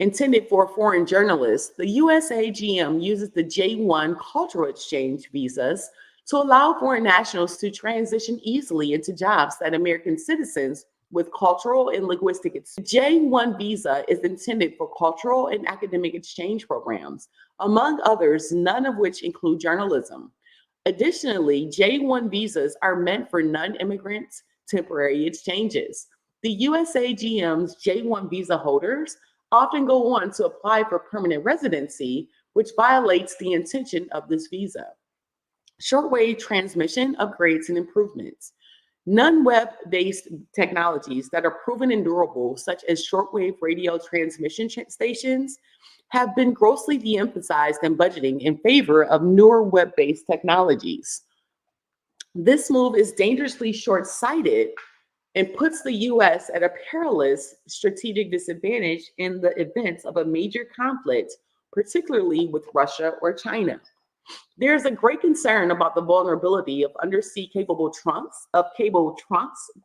intended for foreign journalists, the USAGM uses the J-1 cultural exchange visas to allow foreign nationals to transition easily into jobs that American citizens with cultural and linguistic. J-1 visa is intended for cultural and academic exchange programs, among others, none of which include journalism. Additionally, J-1 visas are meant for non-immigrant temporary exchanges. The USAGM's J-1 visa holders often go on to apply for permanent residency, which violates the intention of this visa. Shortwave transmission upgrades and improvements. Non-web-based technologies that are proven and durable, such as shortwave radio transmission stations, have been grossly de-emphasized in budgeting in favor of newer web-based technologies. This move is dangerously short-sighted and puts the U.S. at a perilous strategic disadvantage in the event of a major conflict, particularly with Russia or China. There's a great concern about the vulnerability of undersea cable trunks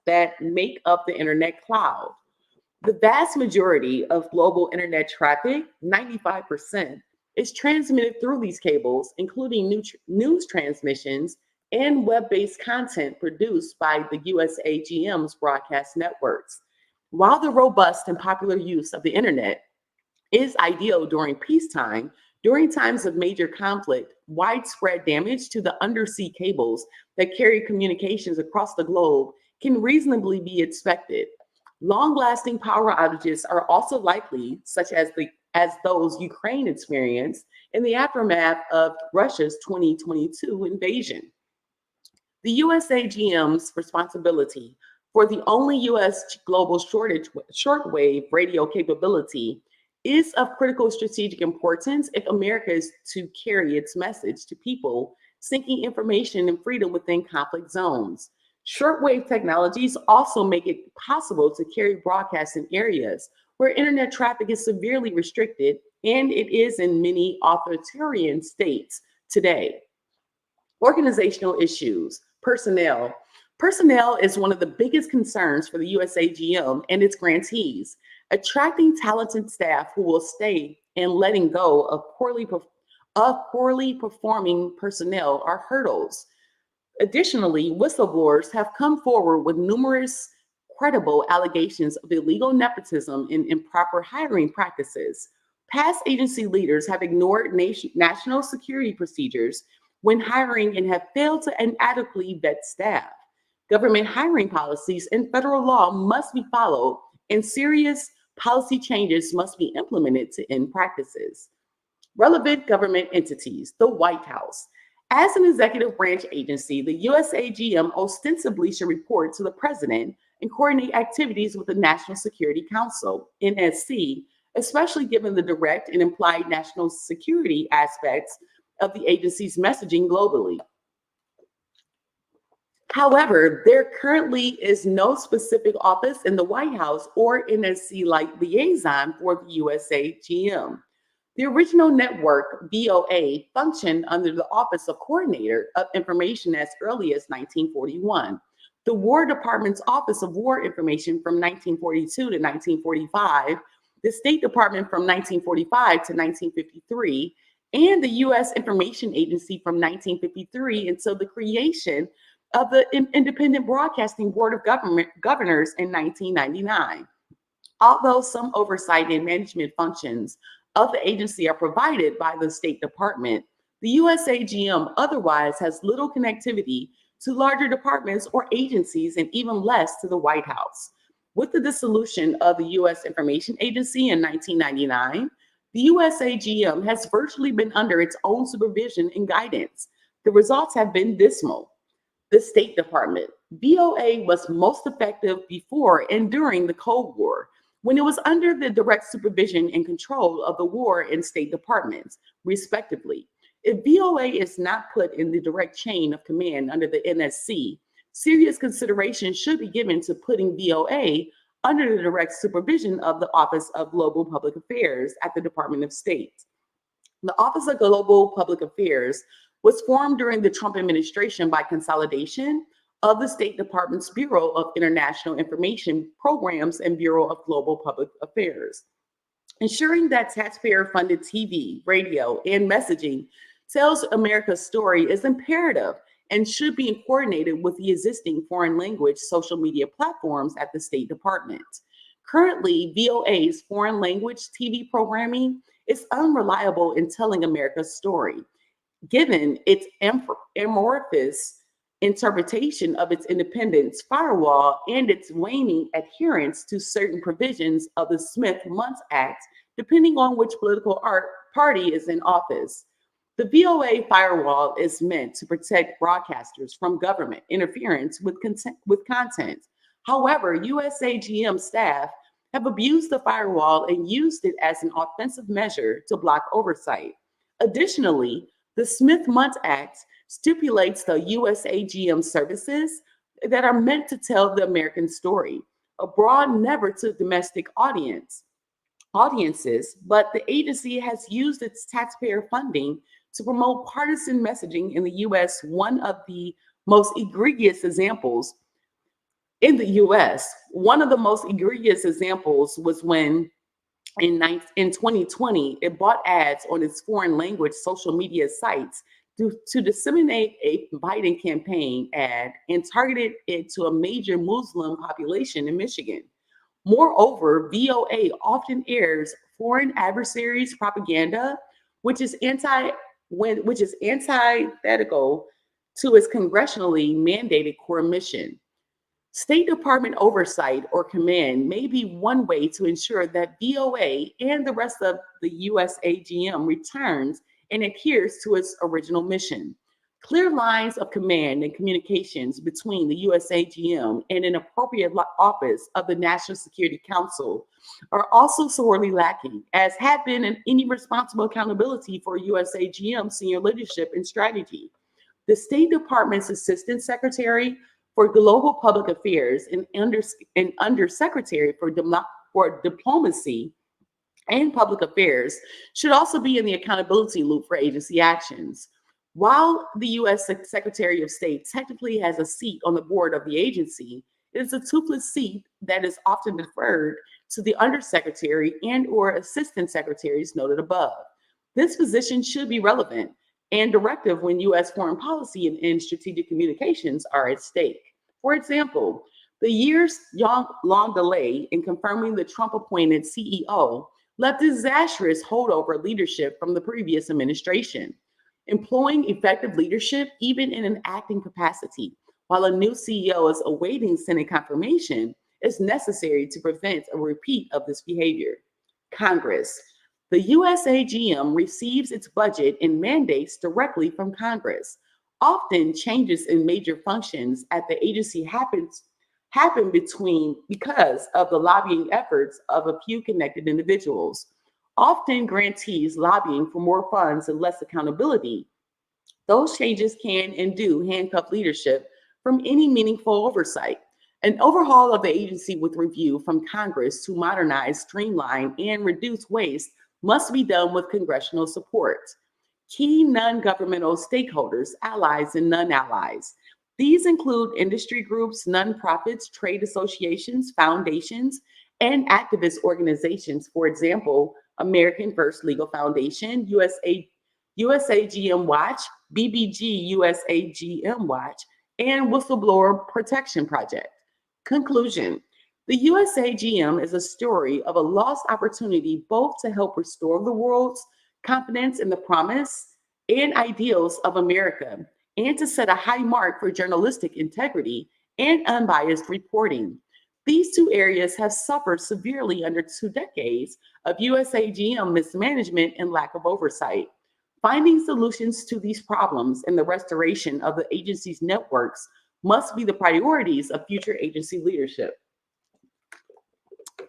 that make up the internet cloud. The vast majority of global internet traffic, 95%, is transmitted through these cables, including news transmissions and web-based content produced by the USAGM's broadcast networks. While the robust and popular use of the internet is ideal during peacetime, during times of major conflict, widespread damage to the undersea cables that carry communications across the globe can reasonably be expected. Long-lasting power outages are also likely, such as those Ukraine experienced in the aftermath of Russia's 2022 invasion. The USAGM's responsibility for the only U.S. global shortwave radio capability is of critical strategic importance if America is to carry its message to people seeking information and freedom within conflict zones. Shortwave technologies also make it possible to carry broadcasts in areas where internet traffic is severely restricted, and it is in many authoritarian states today. Organizational issues, personnel. Personnel is one of the biggest concerns for the USAGM and its grantees. Attracting talented staff who will stay and letting go of poorly performing personnel are hurdles. Additionally, whistleblowers have come forward with numerous credible allegations of illegal nepotism and improper hiring practices. Past agency leaders have ignored national security procedures, when hiring and have failed to inadequately vet staff. Government hiring policies and federal law must be followed, and serious policy changes must be implemented to end practices. Relevant government entities, the White House. As an executive branch agency, the USAGM ostensibly should report to the president and coordinate activities with the National Security Council, NSC, especially given the direct and implied national security aspects of the agency's messaging globally. However, there currently is no specific office in the White House or NSC-like liaison for the USAGM. The original network, VOA, functioned under the Office of Coordinator of Information as early as 1941. The War Department's Office of War Information from 1942 to 1945, the State Department from 1945 to 1953, and the U.S. Information Agency from 1953 until the creation of the Independent Broadcasting Board of Governors in 1999. Although some oversight and management functions of the agency are provided by the State Department, the USAGM otherwise has little connectivity to larger departments or agencies, and even less to the White House. With the dissolution of the U.S. Information Agency in 1999, the USAGM has virtually been under its own supervision and guidance. The results have been dismal. The State Department. VOA was most effective before and during the Cold War, when it was under the direct supervision and control of the War and State Departments, respectively. If VOA is not put in the direct chain of command under the NSC, serious consideration should be given to putting VOA under the direct supervision of the Office of Global Public Affairs at the Department of State. The Office of Global Public Affairs was formed during the Trump administration by consolidation of the State Department's Bureau of International Information Programs and Bureau of Global Public Affairs. Ensuring that taxpayer-funded TV, radio, and messaging tells America's story is imperative and should be coordinated with the existing foreign language social media platforms at the State Department. Currently, VOA's foreign language TV programming is unreliable in telling America's story, given its amorphous interpretation of its independence firewall and its waning adherence to certain provisions of the Smith-Mundt Act, depending on which political party is in office. The VOA firewall is meant to protect broadcasters from government interference with content. However, USAGM staff have abused the firewall and used it as an offensive measure to block oversight. Additionally, the Smith-Mundt Act stipulates the USAGM services that are meant to tell the American story, abroad never to domestic audiences, but the agency has used its taxpayer funding to promote partisan messaging in the US. One of the most egregious examples in the US, was when in 2020, it bought ads on its foreign language social media sites to disseminate a Biden campaign ad and targeted it to a major Muslim population in Michigan. Moreover, VOA often airs foreign adversaries' propaganda, which is antithetical to its congressionally mandated core mission. State Department oversight or command may be one way to ensure that VOA and the rest of the USAGM returns and adheres to its original mission. Clear lines of command and communications between the USAGM and an appropriate office of the National Security Council are also sorely lacking, as had been in any responsible accountability for USAGM senior leadership and strategy. The State Department's Assistant Secretary for Global Public Affairs and Undersecretary for Diplomacy and Public Affairs should also be in the accountability loop for agency actions. While the U.S. Secretary of State technically has a seat on the board of the agency, it is a toothless seat that is often deferred to the undersecretary and/or assistant secretaries noted above. This position should be relevant and directive when U.S. foreign policy and strategic communications are at stake. For example, the years-long delay in confirming the Trump-appointed CEO left disastrous holdover leadership from the previous administration. Employing effective leadership, even in an acting capacity, while a new CEO is awaiting Senate confirmation, is necessary to prevent a repeat of this behavior. Congress. The USAGM receives its budget and mandates directly from Congress. Often, changes in major functions at the agency happen because of the lobbying efforts of a few connected individuals. Often, grantees lobbying for more funds and less accountability. Those changes can and do handcuff leadership from any meaningful oversight. An overhaul of the agency with review from Congress to modernize, streamline, and reduce waste must be done with congressional support. Key non-governmental stakeholders, allies, and non-allies. These include industry groups, nonprofits, trade associations, foundations, and activist organizations. For example, American First Legal Foundation, USAGM Watch, BBG USAGM Watch, and Whistleblower Protection Project. Conclusion. The USAGM is a story of a lost opportunity both to help restore the world's confidence in the promise and ideals of America, and to set a high mark for journalistic integrity and unbiased reporting. These two areas have suffered severely under 2 decades of USAGM mismanagement and lack of oversight. Finding solutions to these problems and the restoration of the agency's networks must be the priorities of future agency leadership.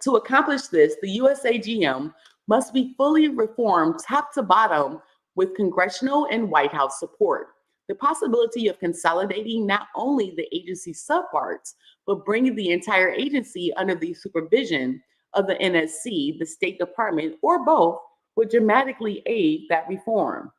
To accomplish this, the USAGM must be fully reformed top to bottom with congressional and White House support. The possibility of consolidating not only the agency's subparts, but bringing the entire agency under the supervision of the NSC, the State Department, or both, would dramatically aid that reform.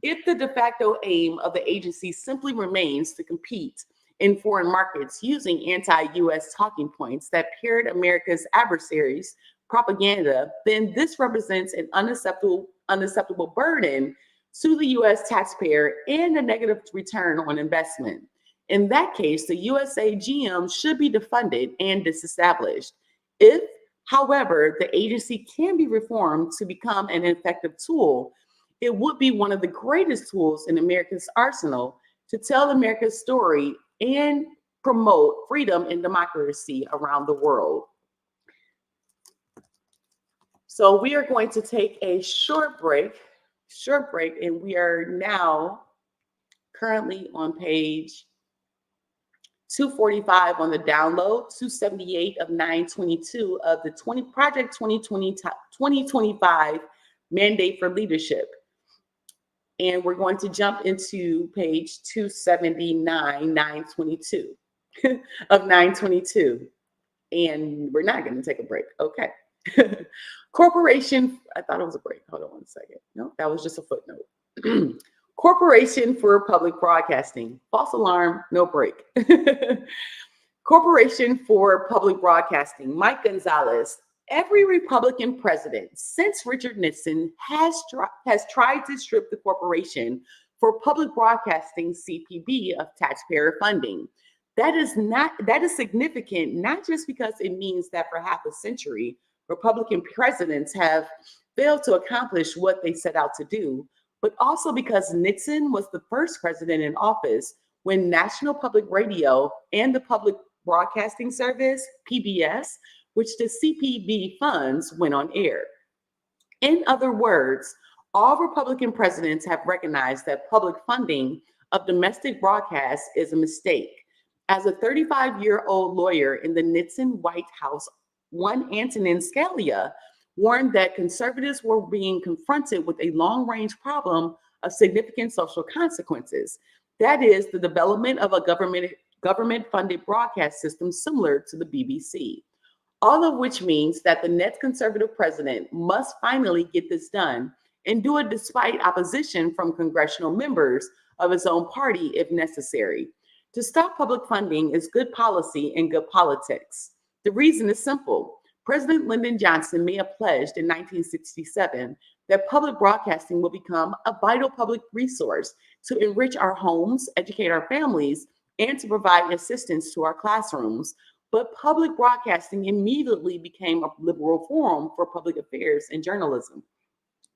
If the de facto aim of the agency simply remains to compete in foreign markets using anti-US talking points that parrot America's adversaries' propaganda, then this represents an unacceptable burden to the US taxpayer and a negative return on investment. In that case, the USAGM should be defunded and disestablished. If, however, the agency can be reformed to become an effective tool, it would be one of the greatest tools in America's arsenal to tell America's story and promote freedom and democracy around the world. So we are going to take a short break, and we are now currently on page 245 on the download, 278 of 922 of the Project 2025 Mandate for Leadership. And we're going to jump into page 279, 922 of 922. And we're not going to take a break. Okay. Corporation, I thought it was a break. Hold on one second. No, that was just a footnote. Corporation for Public Broadcasting. False alarm, no break. Corporation for Public Broadcasting. Mike Gonzalez. Every Republican president since Richard Nixon has tried to strip the Corporation for Public Broadcasting (CPB) of taxpayer funding. That is significant, not just because it means that for half a century, Republican presidents have failed to accomplish what they set out to do, but also because Nixon was the first president in office when National Public Radio and the Public Broadcasting Service, PBS, which the CPB funds, went on air. In other words, all Republican presidents have recognized that public funding of domestic broadcasts is a mistake. As a 35-year-old lawyer in the Nixon White House, one Antonin Scalia warned that conservatives were being confronted with a long-range problem of significant social consequences. That is, the development of a government-funded broadcast system similar to the BBC. All of which means that the next conservative president must finally get this done and do it despite opposition from congressional members of his own party if necessary. To stop public funding is good policy and good politics. The reason is simple. President Lyndon Johnson may have pledged in 1967 that public broadcasting will become a vital public resource to enrich our homes, educate our families, and to provide assistance to our classrooms. But public broadcasting immediately became a liberal forum for public affairs and journalism.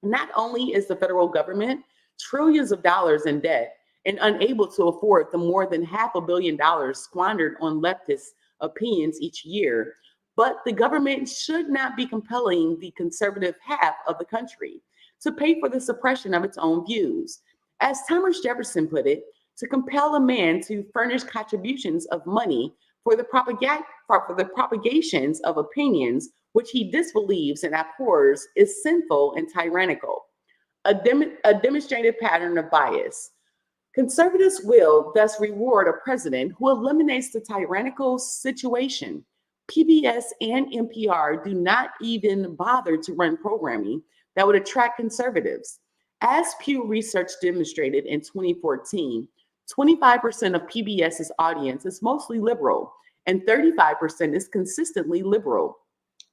Not only is the federal government trillions of dollars in debt, and unable to afford the more than $500 million squandered on leftist opinions each year. But the government should not be compelling the conservative half of the country to pay for the suppression of its own views. As Thomas Jefferson put it, to compel a man to furnish contributions of money for the propagations of opinions which he disbelieves and abhors is sinful and tyrannical, a demonstrated pattern of bias. Conservatives will thus reward a president who eliminates the tyrannical situation. PBS and NPR do not even bother to run programming that would attract conservatives. As Pew Research demonstrated in 2014, 25% of PBS's audience is mostly liberal, and 35% is consistently liberal.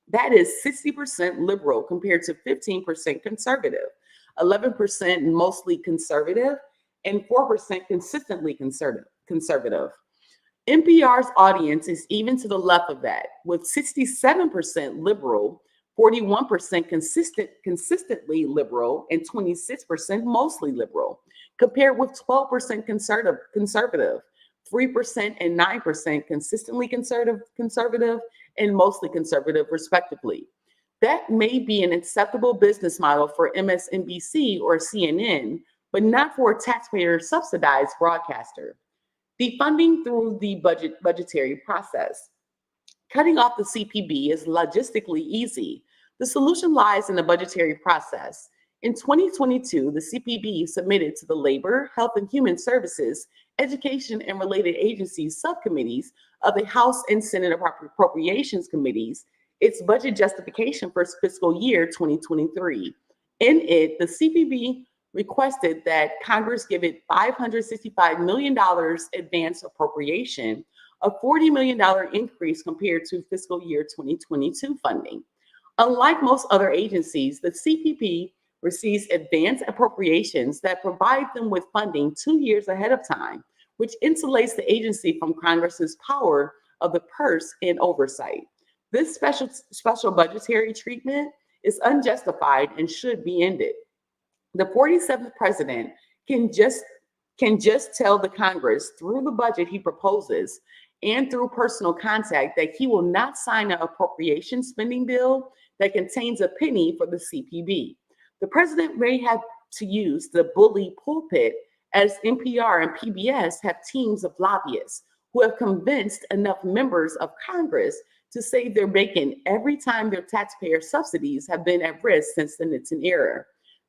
That is 60% liberal compared to 15% conservative, 11% mostly conservative, and 4% consistently conservative. NPR's audience is even to the left of that, with 67% liberal, 41% consistently liberal, and 26% mostly liberal, compared with 12% conservative, 3% and 9% consistently conservative, and mostly conservative, respectively. That may be an acceptable business model for MSNBC or CNN, but not for a taxpayer-subsidized broadcaster. Defunding through the budgetary process. Cutting off the CPB is logistically easy. The solution lies in the budgetary process. In 2022, the CPB submitted to the Labor, Health and Human Services, Education and Related Agencies subcommittees of the House and Senate Appropriations Committees its budget justification for fiscal year 2023. In it, the CPB requested that Congress give it $565 million advance appropriation, a $40 million increase compared to fiscal year 2022 funding. Unlike most other agencies, the CPB receives advance appropriations that provide them with funding 2 years ahead of time, which insulates the agency from Congress's power of the purse and oversight. This special budgetary treatment is unjustified and should be ended. The 47th president can just tell the Congress through the budget he proposes and through personal contact that he will not sign an appropriation spending bill that contains a penny for the CPB. The president may have to use the bully pulpit, as NPR and PBS have teams of lobbyists who have convinced enough members of Congress to save their bacon every time their taxpayer subsidies have been at risk since the Nixon era.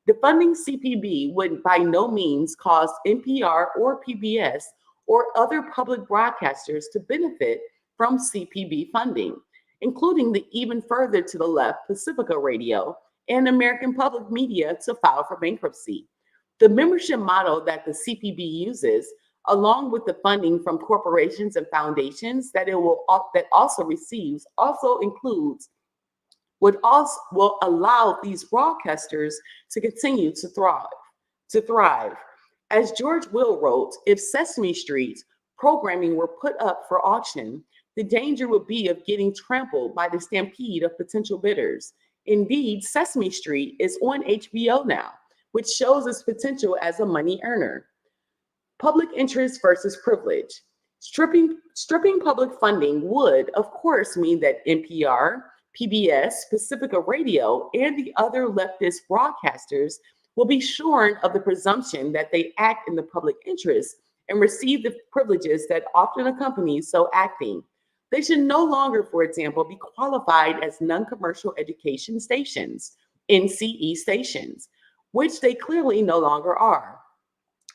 Defunding CPB would by no means cause NPR or PBS or other public broadcasters to benefit from CPB funding, including the even further to the left Pacifica Radio and American Public Media to file for bankruptcy. The membership model that the CPB uses, along with the funding from corporations and foundations that also receives, also includes will allow these broadcasters to continue to thrive. As George Will wrote, if Sesame Street programming were put up for auction, the danger would be of getting trampled by the stampede of potential bidders. Indeed, Sesame Street is on HBO now, which shows its potential as a money earner. Public interest versus privilege. Stripping public funding would, of course, mean that NPR, PBS, Pacifica Radio, and the other leftist broadcasters will be shorn of the presumption that they act in the public interest and receive the privileges that often accompany so acting. They should no longer, for example, be qualified as non-commercial education stations, NCE stations, which they clearly no longer are.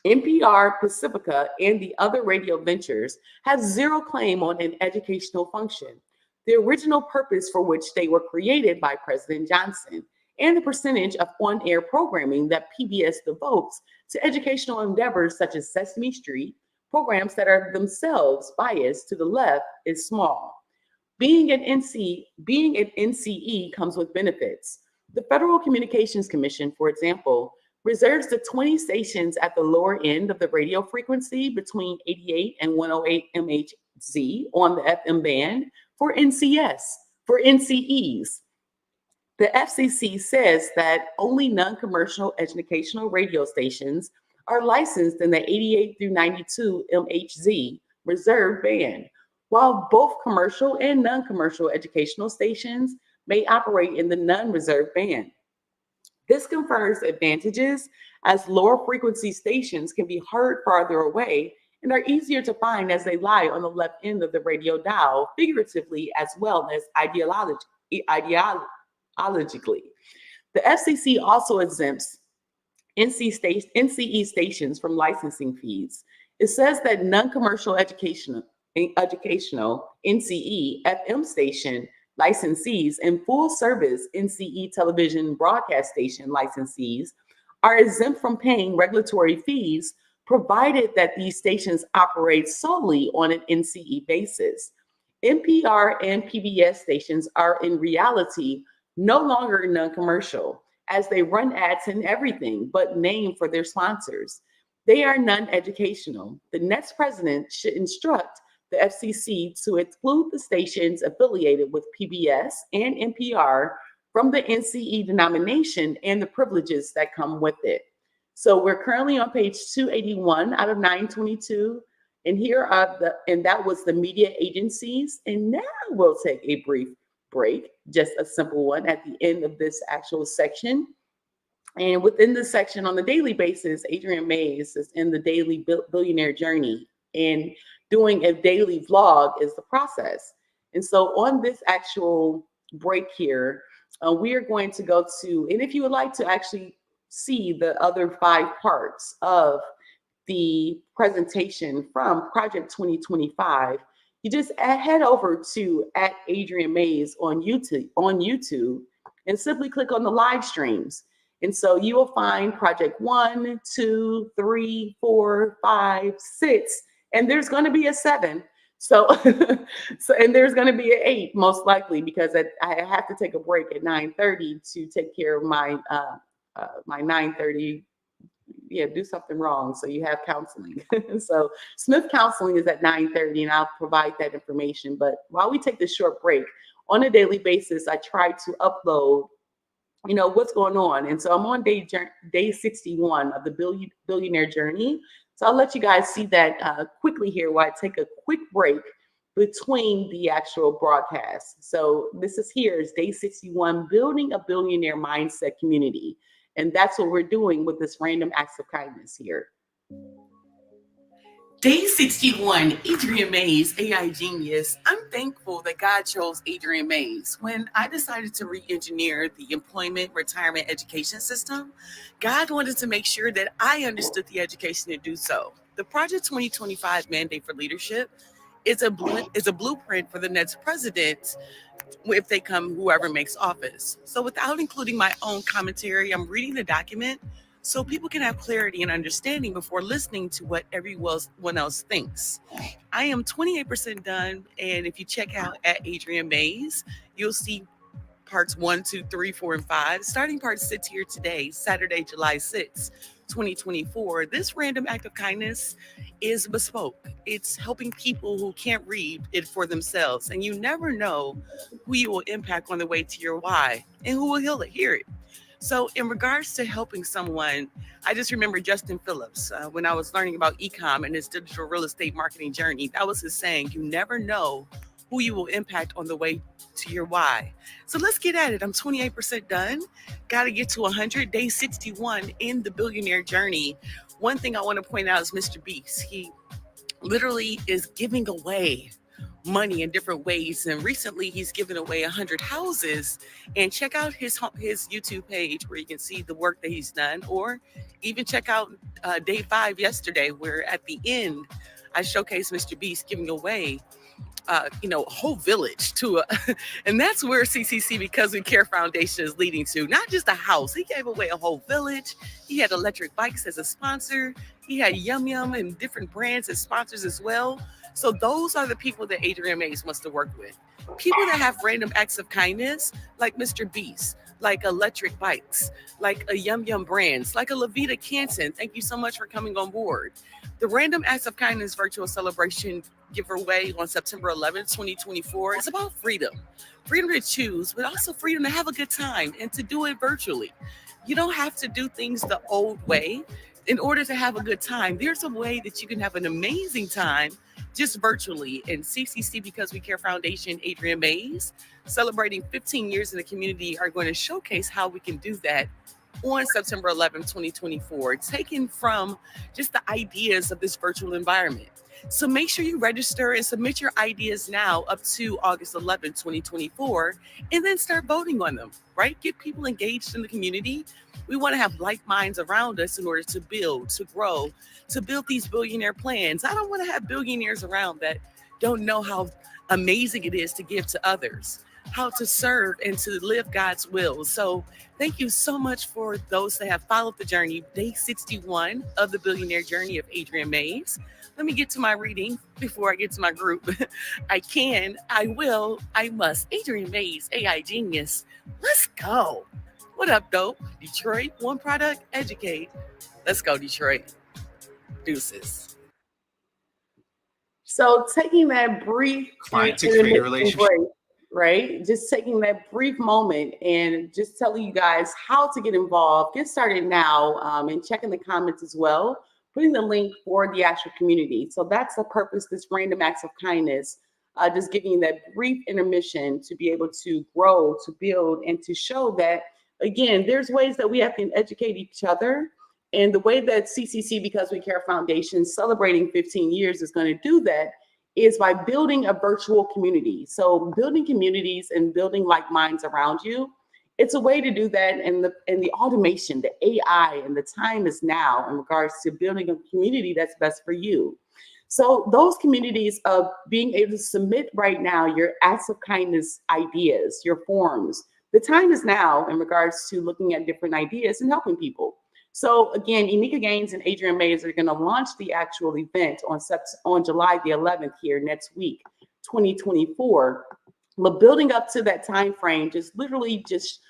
NPR, Pacifica, and the other radio ventures have zero claim on an educational function, the original purpose for which they were created by President Johnson, and the percentage of on-air programming that PBS devotes to educational endeavors such as Sesame Street, programs that are themselves biased to the left, is small. Being an NCE comes with benefits. The Federal Communications Commission, for example, reserves the 20 stations at the lower end of the radio frequency between 88 and 108 MHz on the FM band for NCEs. The FCC says that only non-commercial educational radio stations are licensed in the 88 through 92 MHz reserve band, while both commercial and non-commercial educational stations may operate in the non-reserve band. This confers advantages as lower frequency stations can be heard farther away and are easier to find as they lie on the left end of the radio dial, figuratively as well as ideologically. The FCC also exempts NCE stations from licensing fees. It says that non-commercial educational NCE FM station licensees and full service NCE television broadcast station licensees are exempt from paying regulatory fees, provided that these stations operate solely on an NCE basis. NPR and PBS stations are in reality no longer non-commercial, as they run ads and everything but name for their sponsors. They are non-educational. The next president should instruct the FCC to exclude the stations affiliated with PBS and NPR from the NCE denomination and the privileges that come with it. So we're currently on page 281 out of 922. And that was the media agencies. And now we'll take a brief break, just a simple one at the end of this actual section. And within the section on the daily basis, Adrienne Mays is in the daily billionaire journey, and doing a daily vlog is the process. And so on this actual break here, we are going to go to, and if you would like to actually see the other 5 parts of the presentation from Project 2025, you just head over to @Adrienne Mays on YouTube and simply click on the live streams. And so you will find Project 1, 2, 3, 4, 5, 6, and there's going to be a 7. So, and there's going to be an 8 most likely, because I have to take a break at 9:30 to take care of my 9:30. Yeah, do something wrong. So you have counseling. So Smith Counseling is at 9:30, and I'll provide that information. But while we take this short break, on a daily basis, I try to upload, what's going on. And so I'm on day 61 of the billionaire journey. So I'll let you guys see that quickly here while I take a quick break between the actual broadcast. So this is day 61, building a billionaire mindset community. And that's what we're doing with this random acts of kindness here. Day 61, Adrienne Mays, AI Genius. I'm thankful that God chose Adrienne Mays. When I decided to re-engineer the employment, retirement, education system, God wanted to make sure that I understood the education to do so. The Project 2025 mandate for leadership is a blueprint for the next president if they come, whoever makes office. So without including my own commentary, I'm reading the document so people can have clarity and understanding before listening to what everyone else thinks. I am 28% done, and if you check out @Adrienne Mays, you'll see parts 1, 2, 3, 4, and 5. Starting part 6 here today, Saturday, July 6th, 2024. This random act of kindness is bespoke. It's helping people who can't read it for themselves, and you never know who you will impact on the way to your why and who will hear it. So in regards to helping someone, I just remember Justin Phillips, when I was learning about e-com and his digital real estate marketing journey. That was his saying, you never know who you will impact on the way to your why. So let's get at it. I'm 28% done. Got to get to 100, day 61 in the billionaire journey. One thing I want to point out is Mr. Beast. He literally is giving away money in different ways, and recently he's given away 100 houses. And check out his YouTube page where you can see the work that he's done, or even check out day 5 yesterday, where at the end I showcased Mr. Beast giving away a whole village to and that's where CCC Because We Care Foundation is leading to. Not just a house, he gave away a whole village. He had electric bikes as a sponsor. He had Yum Yum and different brands as sponsors as well. So those are the people that Adrienne Mays wants to work with. People that have random acts of kindness, like Mr. Beast, like electric bikes, like a Yum Yum brands, like a Levita Canton. Thank you so much for coming on board. The Random Acts of Kindness virtual celebration giveaway on September 11th, 2024 is about freedom. freedom to choose, but also freedom to have a good time and to do it virtually. You don't have to do things the old way in order to have a good time. There's a way that you can have an amazing time just virtually. And CCC Because We Care Foundation, Adrienne Mays, celebrating 15 years in the community, are going to showcase how we can do that on September 11th, 2024, taken from just the ideas of this virtual environment. So make sure you register and submit your ideas now up to August 11th, 2024, and then start voting on them, right? Get people engaged in the community. We want to have like minds around us in order to build, to grow, to build these billionaire plans. I don't want to have billionaires around that don't know how amazing it is to give to others, how to serve and to live God's will. So thank you so much for those that have followed the journey, day 61 of the billionaire journey of Adrienne Mays. Let me get to my reading before I get to my group. I can, I will, I must. Adrienne Mays, AI genius. Let's go. What up, dope? Detroit, one product, educate. Let's go, Detroit. Deuces. So taking that brief Client to creator relationship. break, right? Just taking that brief moment and just telling you guys how to get involved. Get started now, and check in the comments as well, putting the link for the actual community. So that's the purpose, this random acts of kindness, just giving you that brief intermission to be able to grow, to build, and to show that, again, there's ways that we have to educate each other. And the way that CCC Because We Care Foundation celebrating 15 years is going to do that is by building a virtual community. So building communities and building like minds around you, it's a way to do that. And the automation, the AI, and the time is now in regards to building a community that's best for you. So those communities of being able to submit right now your acts of kindness ideas, your forms, the time is now in regards to looking at different ideas and helping people. So again, Enika Gaines and Adrienne Mays are going to launch the actual event on July the 11th here next week, 2024. But building up to that time frame, just literally just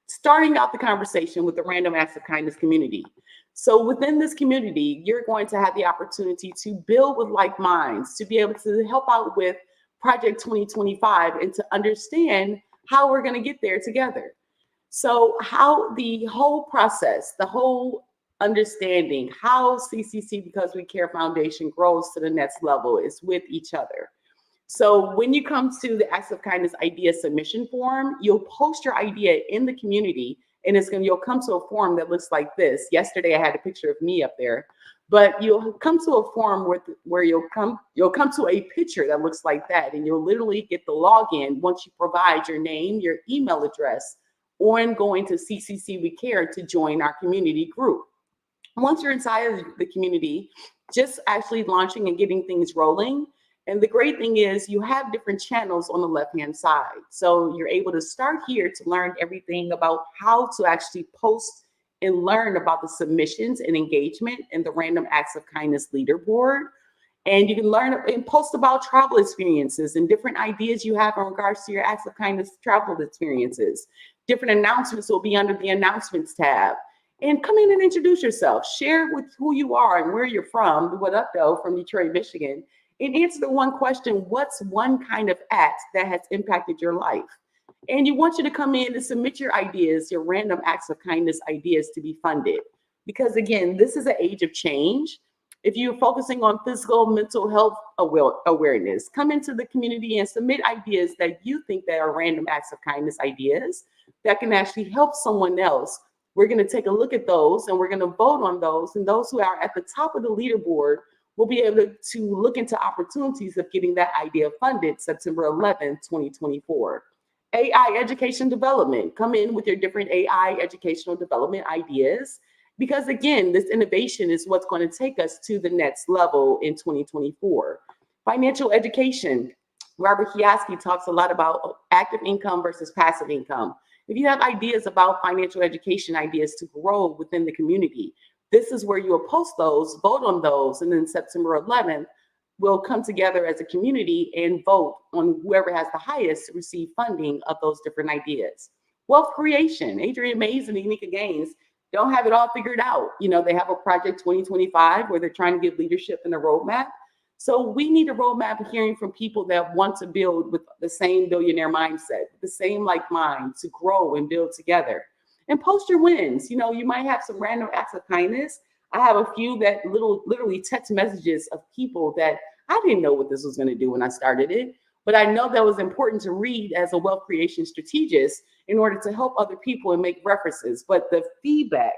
starting out the conversation with the Random Acts of Kindness community. So within this community, you're going to have the opportunity to build with like minds, to be able to help out with Project 2025 and to understand how we're going to get there together. So how the whole process, the whole understanding, how CCC Because We Care Foundation grows to the next level is with each other. So when you come to the Acts of Kindness idea submission form, you'll post your idea in the community, and you'll come to a form that looks like this. Yesterday I had a picture of me up there, but you'll come to a form where you'll come to a picture that looks like that, and you'll literally get the login once you provide your name, your email address, on going to CCC We Care to join our community group. Once you're inside of the community, just actually launching and getting things rolling. And the great thing is you have different channels on the left-hand side. So you're able to start here to learn everything about how to actually post and learn about the submissions and engagement in the Random Acts of Kindness leaderboard. And you can learn and post about travel experiences and different ideas you have in regards to your Acts of Kindness travel experiences. Different announcements will be under the announcements tab. And come in and introduce yourself. Share with who you are and where you're from. What up, though, from Detroit, Michigan. And answer the one question: what's one kind of act that has impacted your life? And you want you to come in and submit your ideas, your Random Acts of Kindness ideas to be funded. Because again, this is an age of change. If you're focusing on physical, mental health awareness, come into the community and submit ideas that you think that are Random Acts of Kindness ideas that can actually help someone else. We're going to take a look at those and we're going to vote on those. And those who are at the top of the leaderboard will be able to look into opportunities of getting that idea funded September 11th, 2024. AI education development. Come in with your different AI educational development ideas. Because again, this innovation is what's going to take us to the next level in 2024. Financial education. Robert Kiyosaki talks a lot about active income versus passive income. If you have ideas about financial education ideas to grow within the community, this is where you will post those, vote on those, and then September 11th, we'll come together as a community and vote on whoever has the highest to receive funding of those different ideas. Wealth creation. Adrienne Mays and Enika Gaines don't have it all figured out. You know, they have a Project 2025 where they're trying to give leadership and a roadmap. So we need a roadmap of hearing from people that want to build with the same billionaire mindset, the same like mind to grow and build together. And post your wins. You know, you might have some random acts of kindness. I have a few that literally text messages of people that I didn't know what this was going to do when I started it, but I know that was important to read as a wealth creation strategist in order to help other people and make references. But the feedback,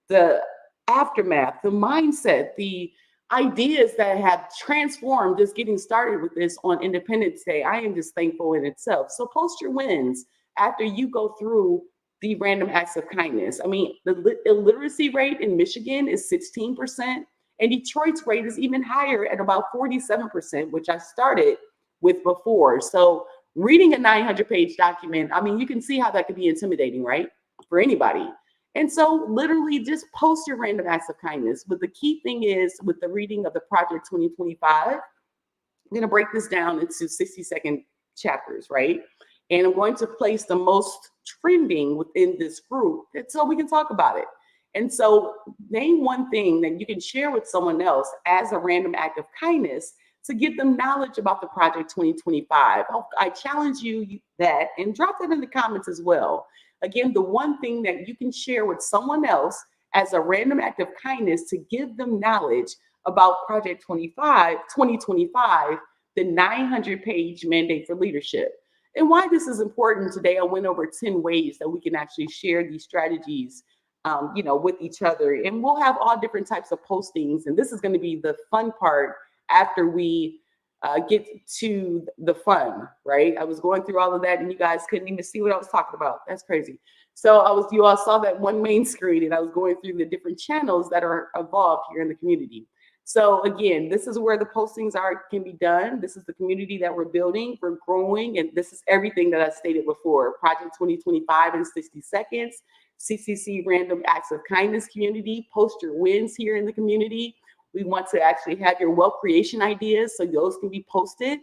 the aftermath, the mindset, the ideas that have transformed just getting started with this on Independence Day, I am just thankful in itself. So post your wins after you go through the random acts of kindness. I mean, the illiteracy rate in Michigan is 16%, and Detroit's rate is even higher at about 47%, which I started with before. So reading a 900-page document, I mean, you can see how that could be intimidating, right? For anybody. And so literally just post your random acts of kindness. But the key thing is with the reading of the Project 2025, I'm going to break this down into 60-second chapters, right? And I'm going to place the most trending within this group so we can talk about it. And so name one thing that you can share with someone else as a random act of kindness to give them knowledge about the Project 2025. I challenge you that, and drop that in the comments as well. Again, the one thing that you can share with someone else as a random act of kindness to give them knowledge about Project 2025, the 900-page mandate for leadership. And why this is important today, I went over 10 ways that we can actually share these strategies with each other. And we'll have all different types of postings. And this is going to be the fun part after we get to the fun, right? I was going through all of that and you guys couldn't even see what I was talking about. That's crazy. So you all saw that one main screen and I was going through the different channels that are involved here in the community. So again, this is where the postings can be done. This is the community that we're building, we're growing, and this is everything that I stated before. Project 2025 in 60 seconds, CCC Random Acts of Kindness community, post your wins here in the community. We want to actually have your wealth creation ideas, so those can be posted.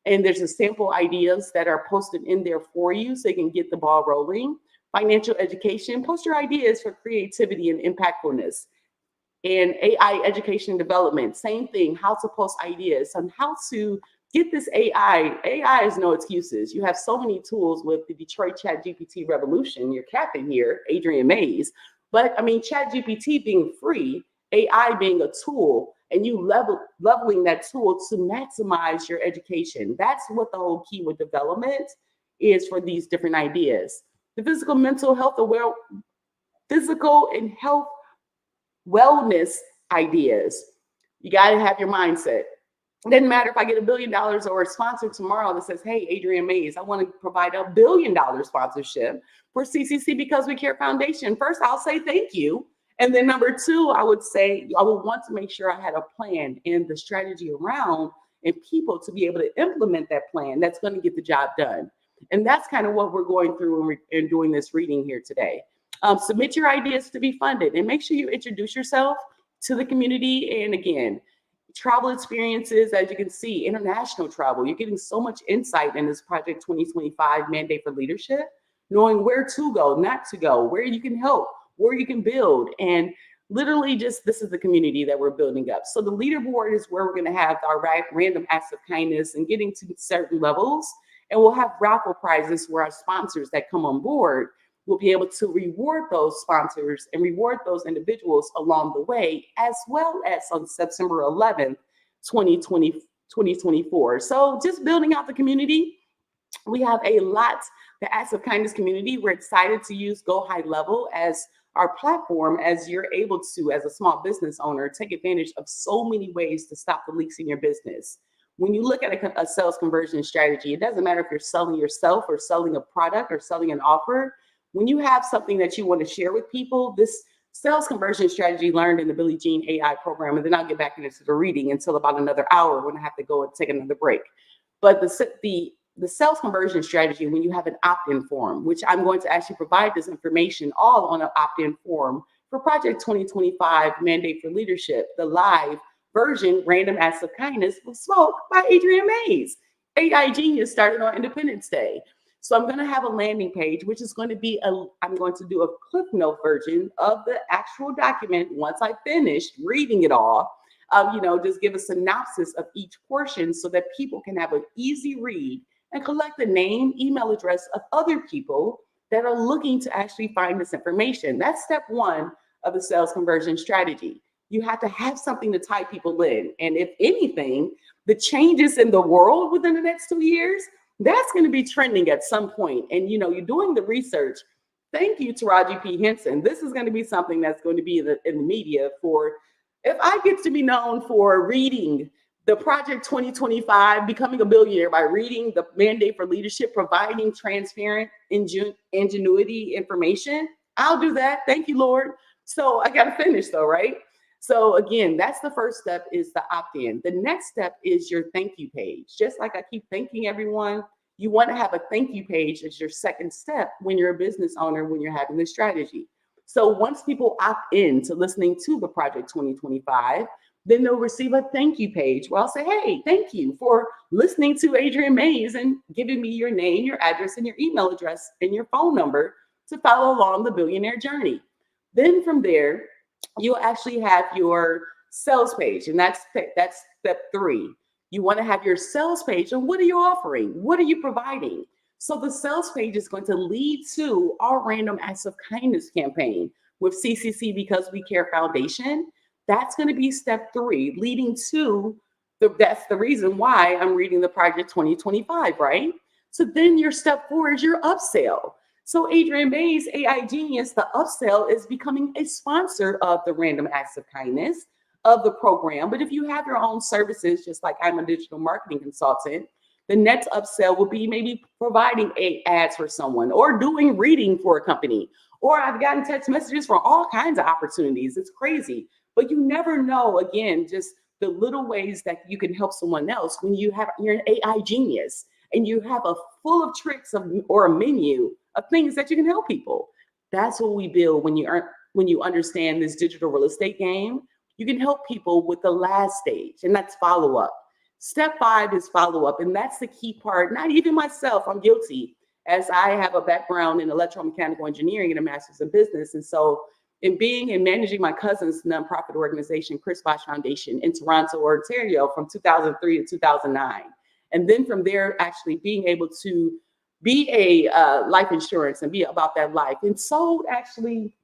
And there's a sample ideas that are posted in there for you so you can get the ball rolling. Financial education, post your ideas for creativity and impactfulness. And AI education and development, same thing, how to post ideas on how to get this AI. AI is no excuses. You have so many tools with the Detroit ChatGPT revolution, your captain here, Adrienne Mays. But I mean, ChatGPT being free, AI being a tool, and you leveling that tool to maximize your education. That's what the whole key with development is for these different ideas. The physical and health wellness ideas. You got to have your mindset. It doesn't matter if I get $1 billion or a sponsor tomorrow that says, hey, Adrienne Mays, I want to provide $1 billion sponsorship for CCC Because We Care Foundation. First, I'll say thank you. And then number two, I would say I would want to make sure I had a plan and the strategy around and people to be able to implement that plan that's going to get the job done. And that's kind of what we're going through and doing this reading here today. Submit your ideas to be funded and make sure you introduce yourself to the community. And again, travel experiences, as you can see, international travel. You're getting so much insight in this Project 2025 mandate for leadership, knowing where to go, not to go, where you can help, where you can build. And literally just this is the community that we're building up. So the leaderboard is where we're going to have our random acts of kindness and getting to certain levels. And we'll have raffle prizes where our sponsors that come on board will be able to reward those sponsors and reward those individuals along the way, as well as on September 11th, 2024. So just building out the community. We have a lot, the Acts of Kindness community. We're excited to use Go High Level as our platform, as you're able to, as a small business owner, take advantage of so many ways to stop the leaks in your business. When you look at a sales conversion strategy, it doesn't matter if you're selling yourself or selling a product or selling an offer. When you have something that you want to share with people, this sales conversion strategy learned in the Billie Jean AI program, and then I'll get back into the reading until about another hour when I have to go and take another break. But the sales conversion strategy, when you have an opt-in form, which I'm going to actually provide this information all on an opt-in form for Project 2025 Mandate for Leadership, the live version, Random Acts of Kindness with Smoke by Adrienne Mays. AI Genius started on Independence Day. So I'm going to have a landing page, which is going to be I'm going to do a Cliff Note version of the actual document once I finish reading it all. just give a synopsis of each portion so that people can have an easy read and collect the name, email address of other people that are looking to actually find this information. That's step one of the sales conversion strategy. You have to have something to tie people in. And if anything, the changes in the world within the next 2 years, that's going to be trending at some point. And you're doing the research. Thank you to Taraji P. Henson. This is going to be something that's going to be in the media for, if I get to be known for reading the Project 2025, Becoming a Billionaire by reading the Mandate for Leadership, providing transparent ingenuity information, I'll do that. Thank you, Lord. So I got to finish though, right? So again, that's the first step, is the opt-in. The next step is your thank you page. Just like I keep thanking everyone, you want to have a thank you page as your second step when you're a business owner, when you're having this strategy. So once people opt in to listening to the Project 2025, then they'll receive a thank you page where I'll say, hey, thank you for listening to Adrienne Mays and giving me your name, your address, and your email address and your phone number to follow along the billionaire journey. Then from there, you'll actually have your sales page, and that's step 3. You want to have your sales page, and what are you offering? What are you providing? So the sales page is going to lead to our Random Acts of Kindness campaign with CCC Because We Care Foundation. That's going to be step 3, leading to that's the reason why I'm reading the Project 2025, right? So then your step 4 is your upsell. So Adrienne Mays, AI Genius, the upsell is becoming a sponsor of the Random Acts of Kindness of the program. But if you have your own services, just like I'm a digital marketing consultant, the next upsell will be maybe providing ads for someone or doing reading for a company. Or I've gotten text messages for all kinds of opportunities. It's crazy. But you never know, again, just the little ways that you can help someone else when you're an AI genius and you have a full of tricks or a menu of things that you can help people. That's what we build when you understand this digital real estate game. You can help people with the last stage, and that's follow-up. Step 5 is follow-up, and that's the key part. Not even myself, I'm guilty, as I have a background in electromechanical engineering and a master's in business. And so in being and managing my cousin's nonprofit organization, Chris Bosh Foundation, in Toronto, Ontario, from 2003 to 2009. And then from there, actually being able to be a life insurance and be about that life. And sold actually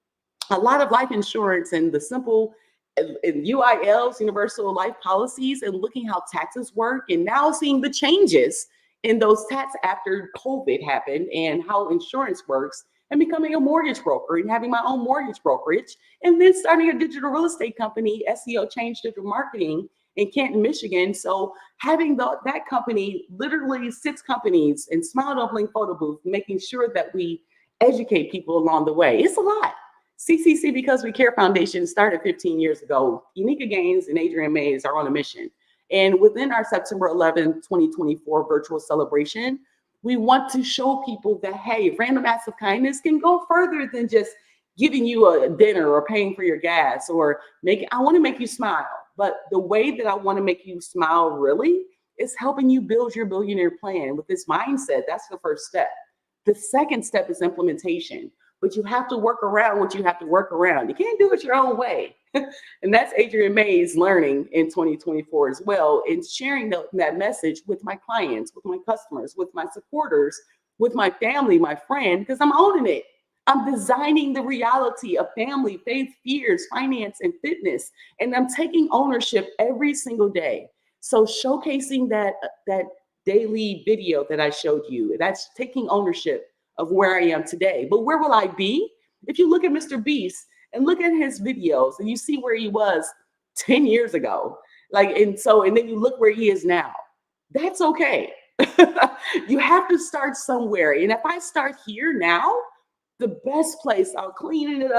a lot of life insurance and the simple and UILs, universal life policies, and looking how taxes work, and now seeing the changes in those tax after COVID happened and how insurance works, and becoming a mortgage broker and having my own mortgage brokerage, and then starting a digital real estate company, SEO Change Digital Marketing in Canton, Michigan. So having that company, literally 6 companies and Smile Don't Blink photo booth, making sure that we educate people along the way. It's a lot. CCC Because We Care Foundation started 15 years ago. Unica Gaines and Adrienne Mays are on a mission. And within our September 11, 2024 virtual celebration, we want to show people that, hey, Random Acts of Kindness can go further than just giving you a dinner or paying for your gas or I want to make you smile. But the way that I want to make you smile really is helping you build your billionaire plan with this mindset. That's the first step. The second step is implementation. But you have to work around what you have to work around. You can't do it your own way. And that's Adrienne Mays learning in 2024 as well, and sharing that message with my clients, with my customers, with my supporters, with my family, my friend, because I'm owning it. I'm designing the reality of family, faith, fears, finance, and fitness. And I'm taking ownership every single day. So showcasing that daily video that I showed you, that's taking ownership of where I am today. But where will I be? If you look at Mr. Beast and look at his videos and you see where he was 10 years ago, and then you look where he is now, that's okay. You have to start somewhere. And if I start here now, the best place, I'll cleaning it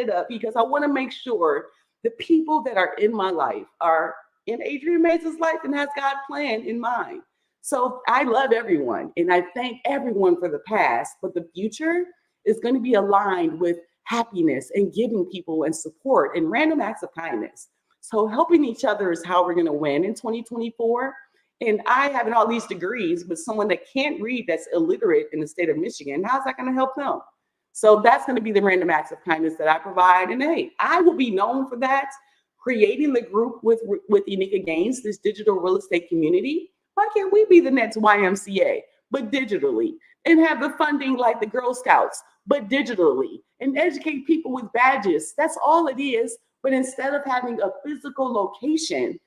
up because I want to make sure the people that are in my life are in Adrienne Mays' life and has God's plan in mind. So I love everyone and I thank everyone for the past, but the future is going to be aligned with happiness and giving people and support and random acts of kindness. So helping each other is how we're going to win in 2024. And I have all these degrees, but someone that can't read, that's illiterate in the state of Michigan, how's that going to help them? So that's going to be the random acts of kindness that I provide. And hey, I will be known for that. creating the group with Unica Gaines, this digital real estate community. Why can't we be the next YMCA, but digitally, and have the funding like the Girl Scouts, but digitally, and educate people with badges? That's all it is. But instead of having a physical location,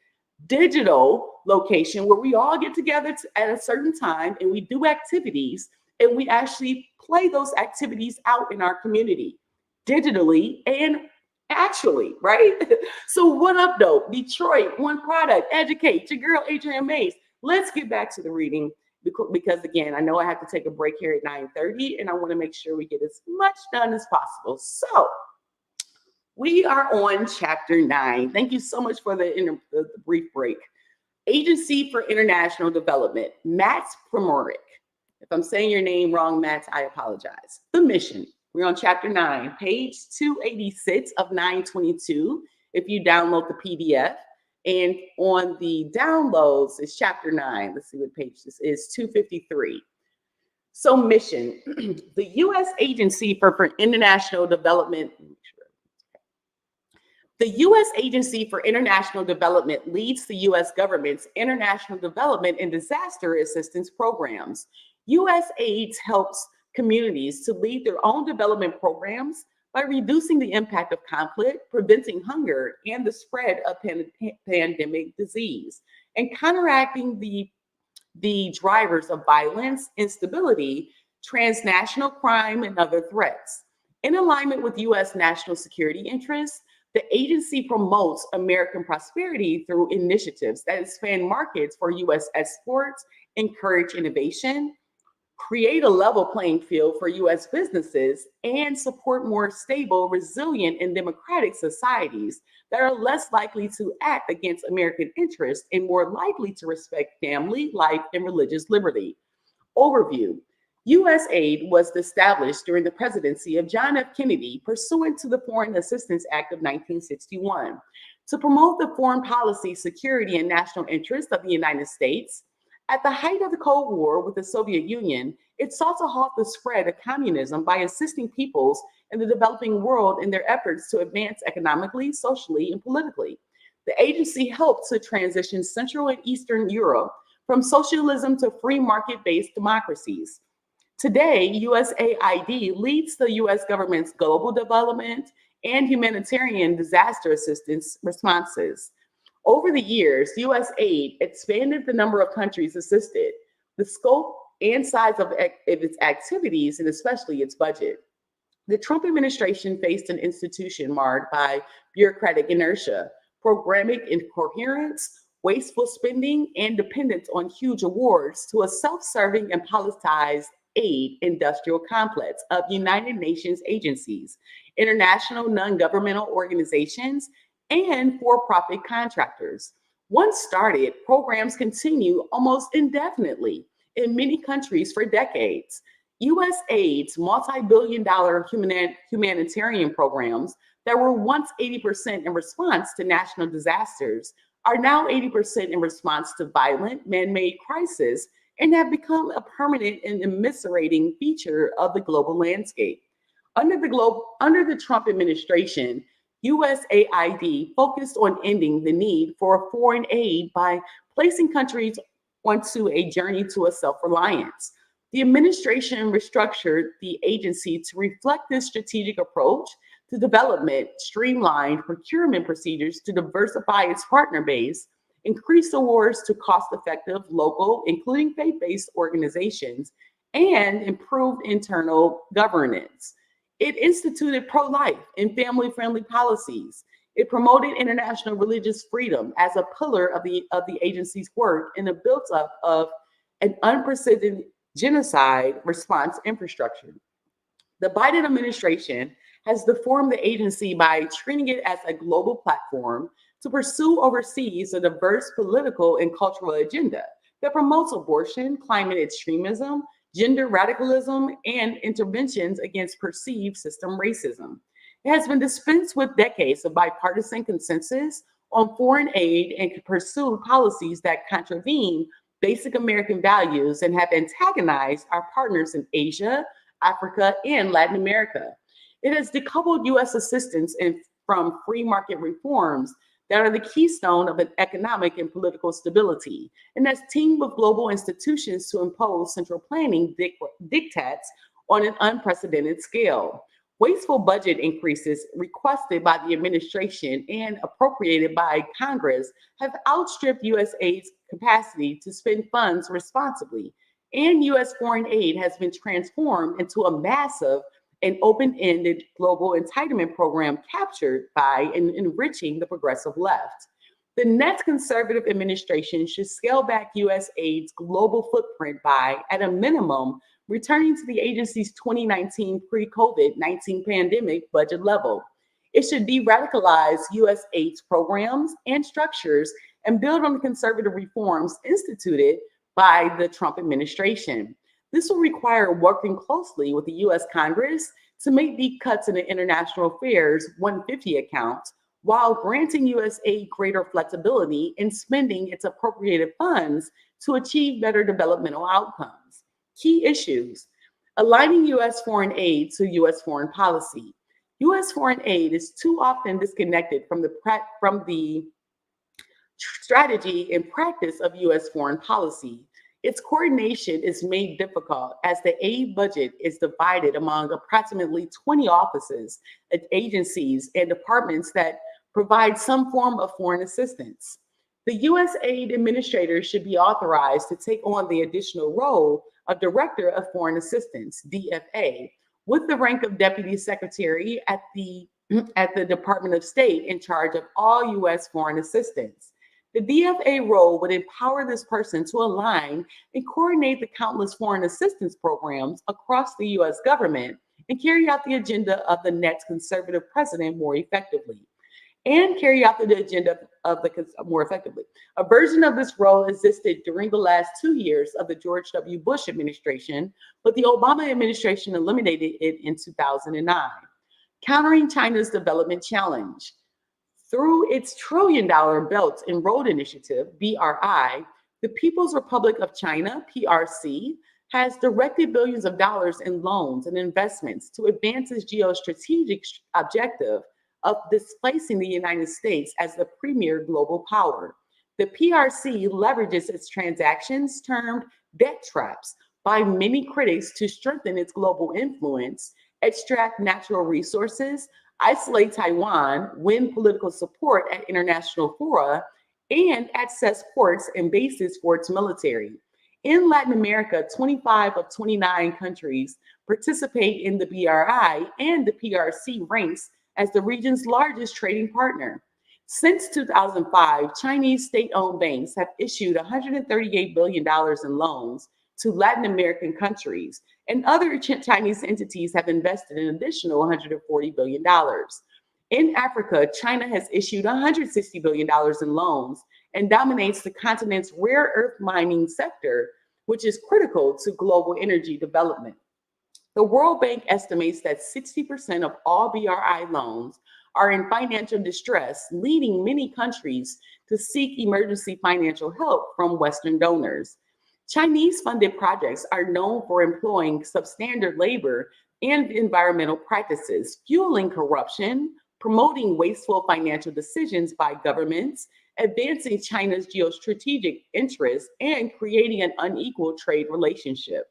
digital location where we all get together at a certain time and we do activities and we actually play those activities out in our community digitally and actually, right? So what up though? Detroit, one product, educate, your girl Adrienne Mays. Let's get back to the reading because again, I know I have to take a break here at 9:30 and I want to make sure we get as much done as possible. So we are on chapter 9. Thank you so much for the brief break. Agency for International Development, Matt Primorik. If I'm saying your name wrong, Matt, I apologize. The mission. We're on chapter 9, page 286 of 922. If you download the PDF, and on the downloads, it's chapter 9. Let's see what page this is, 253. So mission, the U.S. Agency for International Development. The U.S. Agency for International Development leads the U.S. government's international development and disaster assistance programs. USAID helps communities to lead their own development programs by reducing the impact of conflict, preventing hunger and the spread of pandemic disease, and counteracting the drivers of violence, instability, transnational crime, and other threats. In alignment with U.S. national security interests, the agency promotes American prosperity through initiatives that expand markets for U.S. exports, encourage innovation, create a level playing field for U.S. businesses, and support more stable, resilient, and democratic societies that are less likely to act against American interests and more likely to respect family, life, and religious liberty. Overview. USAID was established during the presidency of John F. Kennedy pursuant to the Foreign Assistance Act of 1961 to promote the foreign policy, security, and national interests of the United States. At the height of the Cold War with the Soviet Union, it sought to halt the spread of communism by assisting peoples in the developing world in their efforts to advance economically, socially, and politically. The agency helped to transition Central and Eastern Europe from socialism to free market-based democracies. Today, USAID leads the U.S. government's global development and humanitarian disaster assistance responses. Over the years, USAID expanded the number of countries assisted, the scope and size of its activities, and especially its budget. The Trump administration faced an institution marred by bureaucratic inertia, programmatic incoherence, wasteful spending, and dependence on huge awards to a self-serving and politicized aid industrial complex of United Nations agencies, international non-governmental organizations, and for-profit contractors. Once started, programs continue almost indefinitely in many countries for decades. USAID's multi-billion-dollar humanitarian programs that were once 80% in response to national disasters are now 80% in response to violent man-made crises and have become a permanent and immiserating feature of the global landscape. Under the Trump administration, USAID focused on ending the need for foreign aid by placing countries onto a journey to a self-reliance. The administration restructured the agency to reflect this strategic approach to development, streamlined procurement procedures to diversify its partner base, increased awards to cost-effective local, including faith-based organizations, and improved internal governance. It instituted pro-life and family-friendly policies. It promoted international religious freedom as a pillar of the agency's work and it built up of an unprecedented genocide response infrastructure. The Biden administration has deformed the agency by treating it as a global platform to pursue overseas a diverse political and cultural agenda that promotes abortion, climate extremism, gender radicalism, and interventions against perceived system racism. It has been dispensed with decades of bipartisan consensus on foreign aid and pursued policies that contravene basic American values and have antagonized our partners in Asia, Africa, and Latin America. It has decoupled U.S. assistance from free market reforms that are the keystone of an economic and political stability, and that's teamed with global institutions to impose central planning diktats on an unprecedented scale. Wasteful budget increases requested by the administration and appropriated by Congress have outstripped U.S. aid's capacity to spend funds responsibly, and U.S. foreign aid has been transformed into a massive and open-ended global entitlement program captured by and enriching the progressive left. The next conservative administration should scale back U.S. aid's global footprint by, at a minimum, returning to the agency's 2019 pre-COVID-19 pandemic budget level. It should de-radicalize U.S. aid's programs and structures and build on the conservative reforms instituted by the Trump administration. This will require working closely with the U.S. Congress to make deep cuts in the International Affairs 150 account while granting U.S. aid greater flexibility in spending its appropriated funds to achieve better developmental outcomes. Key issues: aligning U.S. foreign aid to U.S. foreign policy. U.S. foreign aid is too often disconnected from the strategy and practice of U.S. foreign policy. Its coordination is made difficult as the aid budget is divided among approximately 20 offices, agencies, and departments that provide some form of foreign assistance. The U.S. aid administrator should be authorized to take on the additional role of Director of Foreign Assistance, DFA, with the rank of Deputy Secretary at the Department of State in charge of all U.S. foreign assistance. The DFA role would empower this person to align and coordinate the countless foreign assistance programs across the U.S. government and carry out the agenda of the next conservative president more effectively. A version of this role existed during the last 2 years of the George W. Bush administration, but the Obama administration eliminated it in 2009. Countering China's development challenge. Through its $1 trillion Belt and Road Initiative, BRI, the People's Republic of China, PRC, has directed billions of dollars in loans and investments to advance its geostrategic objective of displacing the United States as the premier global power. The PRC leverages its transactions termed debt traps by many critics to strengthen its global influence, extract natural resources, isolate Taiwan, win political support at international fora, and access ports and bases for its military. In Latin America, 25 of 29 countries participate in the BRI, and the PRC ranks as the region's largest trading partner. Since 2005, Chinese state-owned banks have issued $138 billion in loans to Latin American countries, and other Chinese entities have invested an additional $140 billion. In Africa, China has issued $160 billion in loans and dominates the continent's rare earth mining sector, which is critical to global energy development. The World Bank estimates that 60% of all BRI loans are in financial distress, leading many countries to seek emergency financial help from Western donors. Chinese-funded projects are known for employing substandard labor and environmental practices, fueling corruption, promoting wasteful financial decisions by governments, advancing China's geostrategic interests, and creating an unequal trade relationship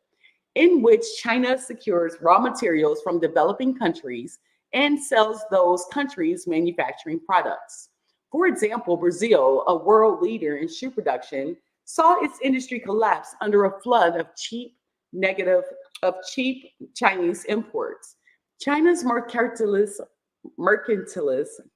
in which China secures raw materials from developing countries and sells those countries' manufacturing products. For example, Brazil, a world leader in shoe production, saw its industry collapse under a flood of cheap Chinese imports. China's mercantilist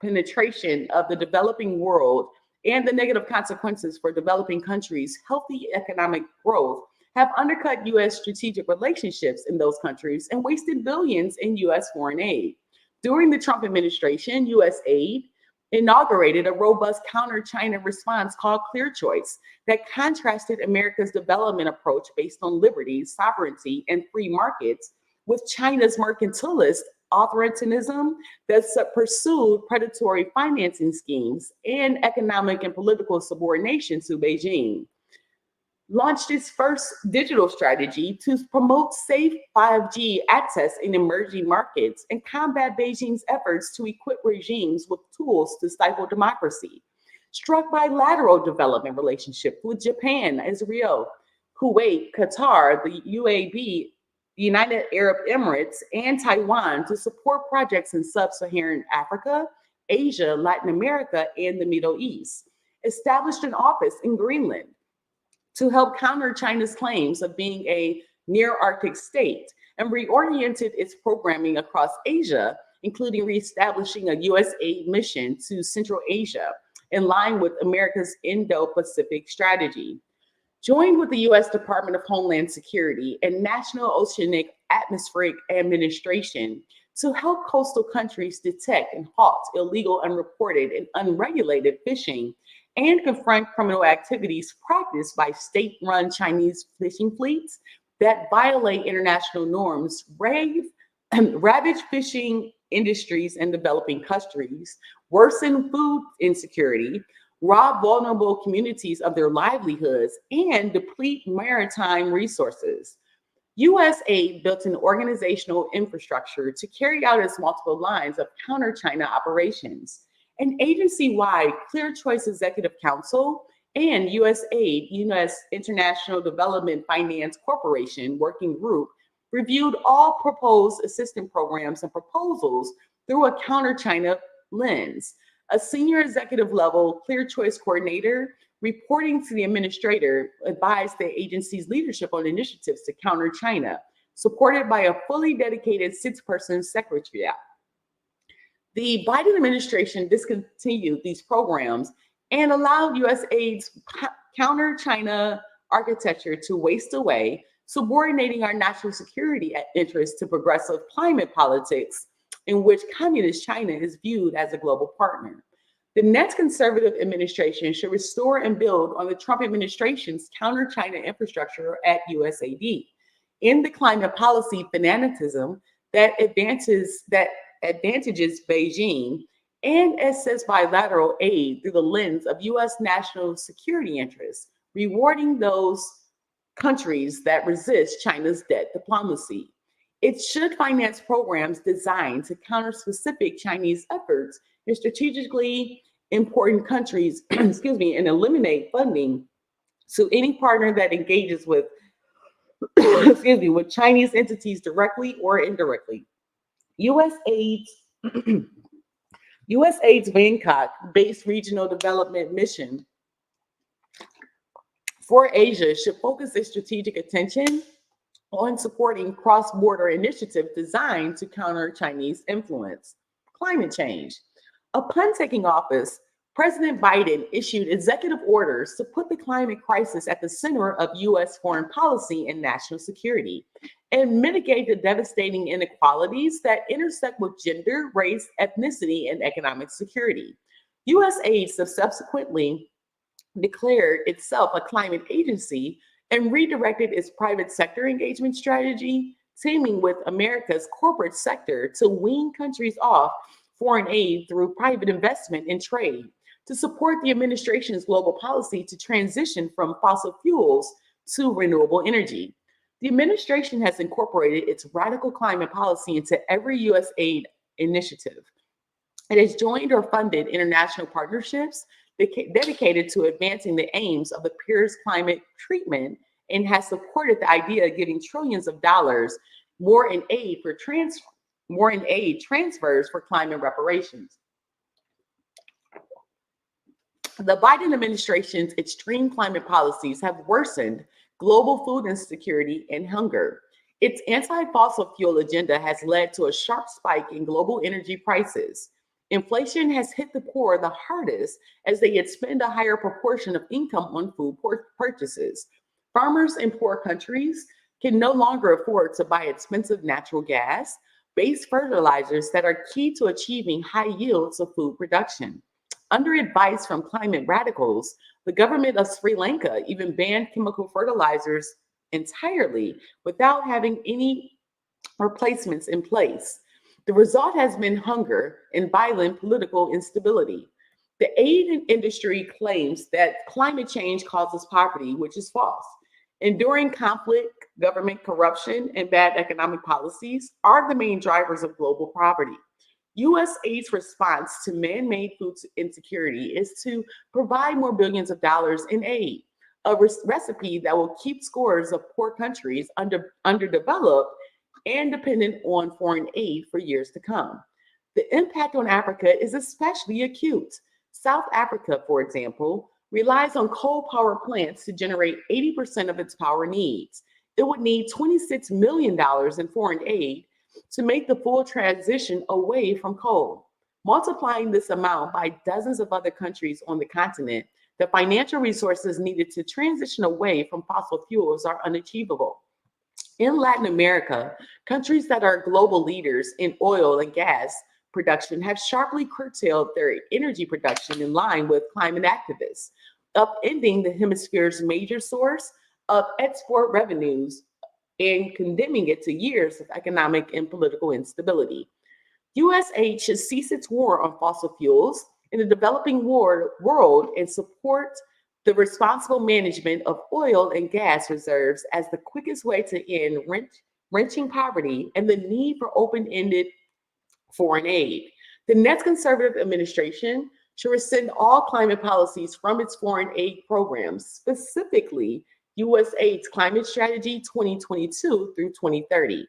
penetration of the developing world and the negative consequences for developing countries' healthy economic growth have undercut U.S. strategic relationships in those countries and wasted billions in U.S. foreign aid. During the Trump administration, U.S. aid inaugurated a robust counter-China response called Clear Choice that contrasted America's development approach based on liberty, sovereignty, and free markets with China's mercantilist authoritarianism that pursued predatory financing schemes and economic and political subordination to Beijing. Launched its first digital strategy to promote safe 5G access in emerging markets and combat Beijing's efforts to equip regimes with tools to stifle democracy. struck bilateral development relationships with Japan, Israel, Kuwait, Qatar, the UAE, the United Arab Emirates, and Taiwan to support projects in sub-Saharan Africa, Asia, Latin America, and the Middle East. Established an office in Greenland to help counter China's claims of being a near Arctic state, and reoriented its programming across Asia, including reestablishing a U.S. aid mission to Central Asia in line with America's Indo-Pacific strategy. Joined with the U.S. Department of Homeland Security and National Oceanic Atmospheric Administration to help coastal countries detect and halt illegal, unreported, and unregulated fishing and confront criminal activities practiced by state-run Chinese fishing fleets that violate international norms, ravage fishing industries in developing countries, worsen food insecurity, rob vulnerable communities of their livelihoods, and deplete maritime resources. U.S. aid built an organizational infrastructure to carry out its multiple lines of counter-China operations. An agency-wide Clear Choice Executive Council and USAID, U.S. International Development Finance Corporation Working Group, reviewed all proposed assistance programs and proposals through a counter-China lens. A senior executive level Clear Choice coordinator reporting to the administrator advised the agency's leadership on initiatives to counter China, supported by a fully dedicated 6-person secretariat. The Biden administration discontinued these programs and allowed USAID's counter-China architecture to waste away, subordinating our national security interests to progressive climate politics in which communist China is viewed as a global partner. The next conservative administration should restore and build on the Trump administration's counter-China infrastructure at USAID. In the climate policy fanaticism that advantages Beijing and assess bilateral aid through the lens of U.S. national security interests, rewarding those countries that resist China's debt diplomacy. It should finance programs designed to counter specific Chinese efforts in strategically important countries, and eliminate funding to any partner that engages with, with Chinese entities directly or indirectly. USAID's Bangkok-based regional development mission for Asia should focus its strategic attention on supporting cross-border initiatives designed to counter Chinese influence. Climate change. Upon taking office, President Biden issued executive orders to put the climate crisis at the center of U.S. foreign policy and national security, and mitigate the devastating inequalities that intersect with gender, race, ethnicity, and economic security. USAID subsequently declared itself a climate agency and redirected its private sector engagement strategy, teaming with America's corporate sector to wean countries off foreign aid through private investment and trade to support the administration's global policy to transition from fossil fuels to renewable energy. The administration has incorporated its radical climate policy into every U.S. aid initiative. It has joined or funded international partnerships dedicated to advancing the aims of the Paris Climate Treaty and has supported the idea of giving trillions of dollars more in aid transfers for climate reparations. The Biden administration's extreme climate policies have worsened global food insecurity and hunger. Its anti-fossil fuel agenda has led to a sharp spike in global energy prices. Inflation has hit the poor the hardest as they expend a higher proportion of income on food purchases. Farmers in poor countries can no longer afford to buy expensive natural gas, based fertilizers that are key to achieving high yields of food production. Under advice from climate radicals, the government of Sri Lanka even banned chemical fertilizers entirely without having any replacements in place. The result has been hunger and violent political instability. The aid industry claims that climate change causes poverty, which is false. Enduring conflict, government corruption, and bad economic policies are the main drivers of global poverty. USAID's response to man-made food insecurity is to provide more billions of dollars in aid, a recipe that will keep scores of poor countries underdeveloped and dependent on foreign aid for years to come. The impact on Africa is especially acute. South Africa, for example, relies on coal power plants to generate 80% of its power needs. It would need $26 million in foreign aid to make the full transition away from coal. Multiplying this amount by dozens of other countries on the continent, the financial resources needed to transition away from fossil fuels are unachievable. In Latin America, countries that are global leaders in oil and gas production have sharply curtailed their energy production in line with climate activists, upending the hemisphere's major source of export revenues and condemning it to years of economic and political instability. USAID should cease its war on fossil fuels in the developing world and support the responsible management of oil and gas reserves as the quickest way to end wrenching poverty and the need for open-ended foreign aid. The next conservative administration should rescind all climate policies from its foreign aid programs, specifically USAID's Climate Strategy 2022 through 2030.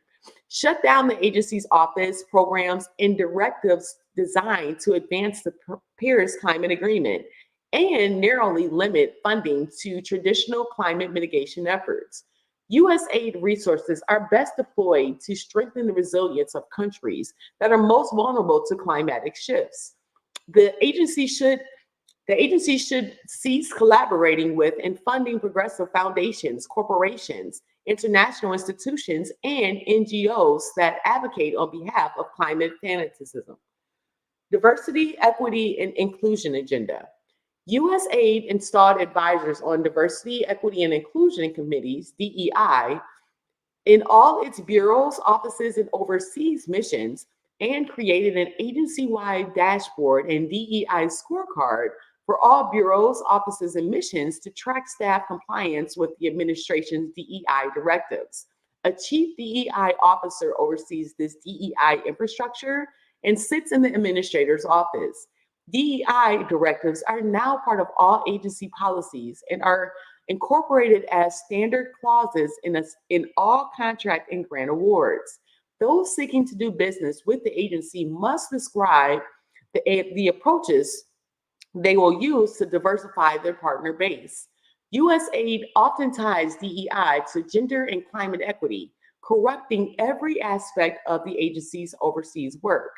Shut down the agency's office, programs, and directives designed to advance the Paris Climate Agreement, and narrowly limit funding to traditional climate mitigation efforts. USAID resources are best deployed to strengthen the resilience of countries that are most vulnerable to climatic shifts. The agency should cease collaborating with and funding progressive foundations, corporations, international institutions, and NGOs that advocate on behalf of climate fanaticism. Diversity, equity, and inclusion agenda. USAID installed advisors on diversity, equity, and inclusion committees, DEI, in all its bureaus, offices, and overseas missions, and created an agency-wide dashboard and DEI scorecard for all bureaus, offices, and missions to track staff compliance with the administration's DEI directives. A chief DEI officer oversees this DEI infrastructure and sits in the administrator's office. DEI directives are now part of all agency policies and are incorporated as standard clauses in all contract and grant awards. Those seeking to do business with the agency must describe the approaches they will use to diversify their partner base. USAID often ties DEI to gender and climate equity, corrupting every aspect of the agency's overseas work.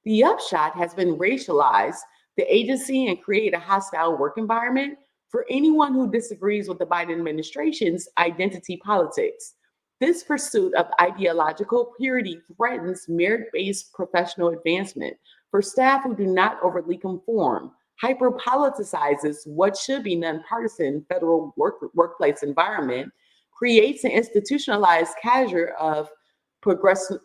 The upshot has been racialize the agency and create a hostile work environment for anyone who disagrees with the Biden administration's identity politics. This pursuit of ideological purity threatens merit-based professional advancement for staff who do not overtly conform, hyper-politicizes what should be nonpartisan federal workplace environment, creates an institutionalized cadre of progressive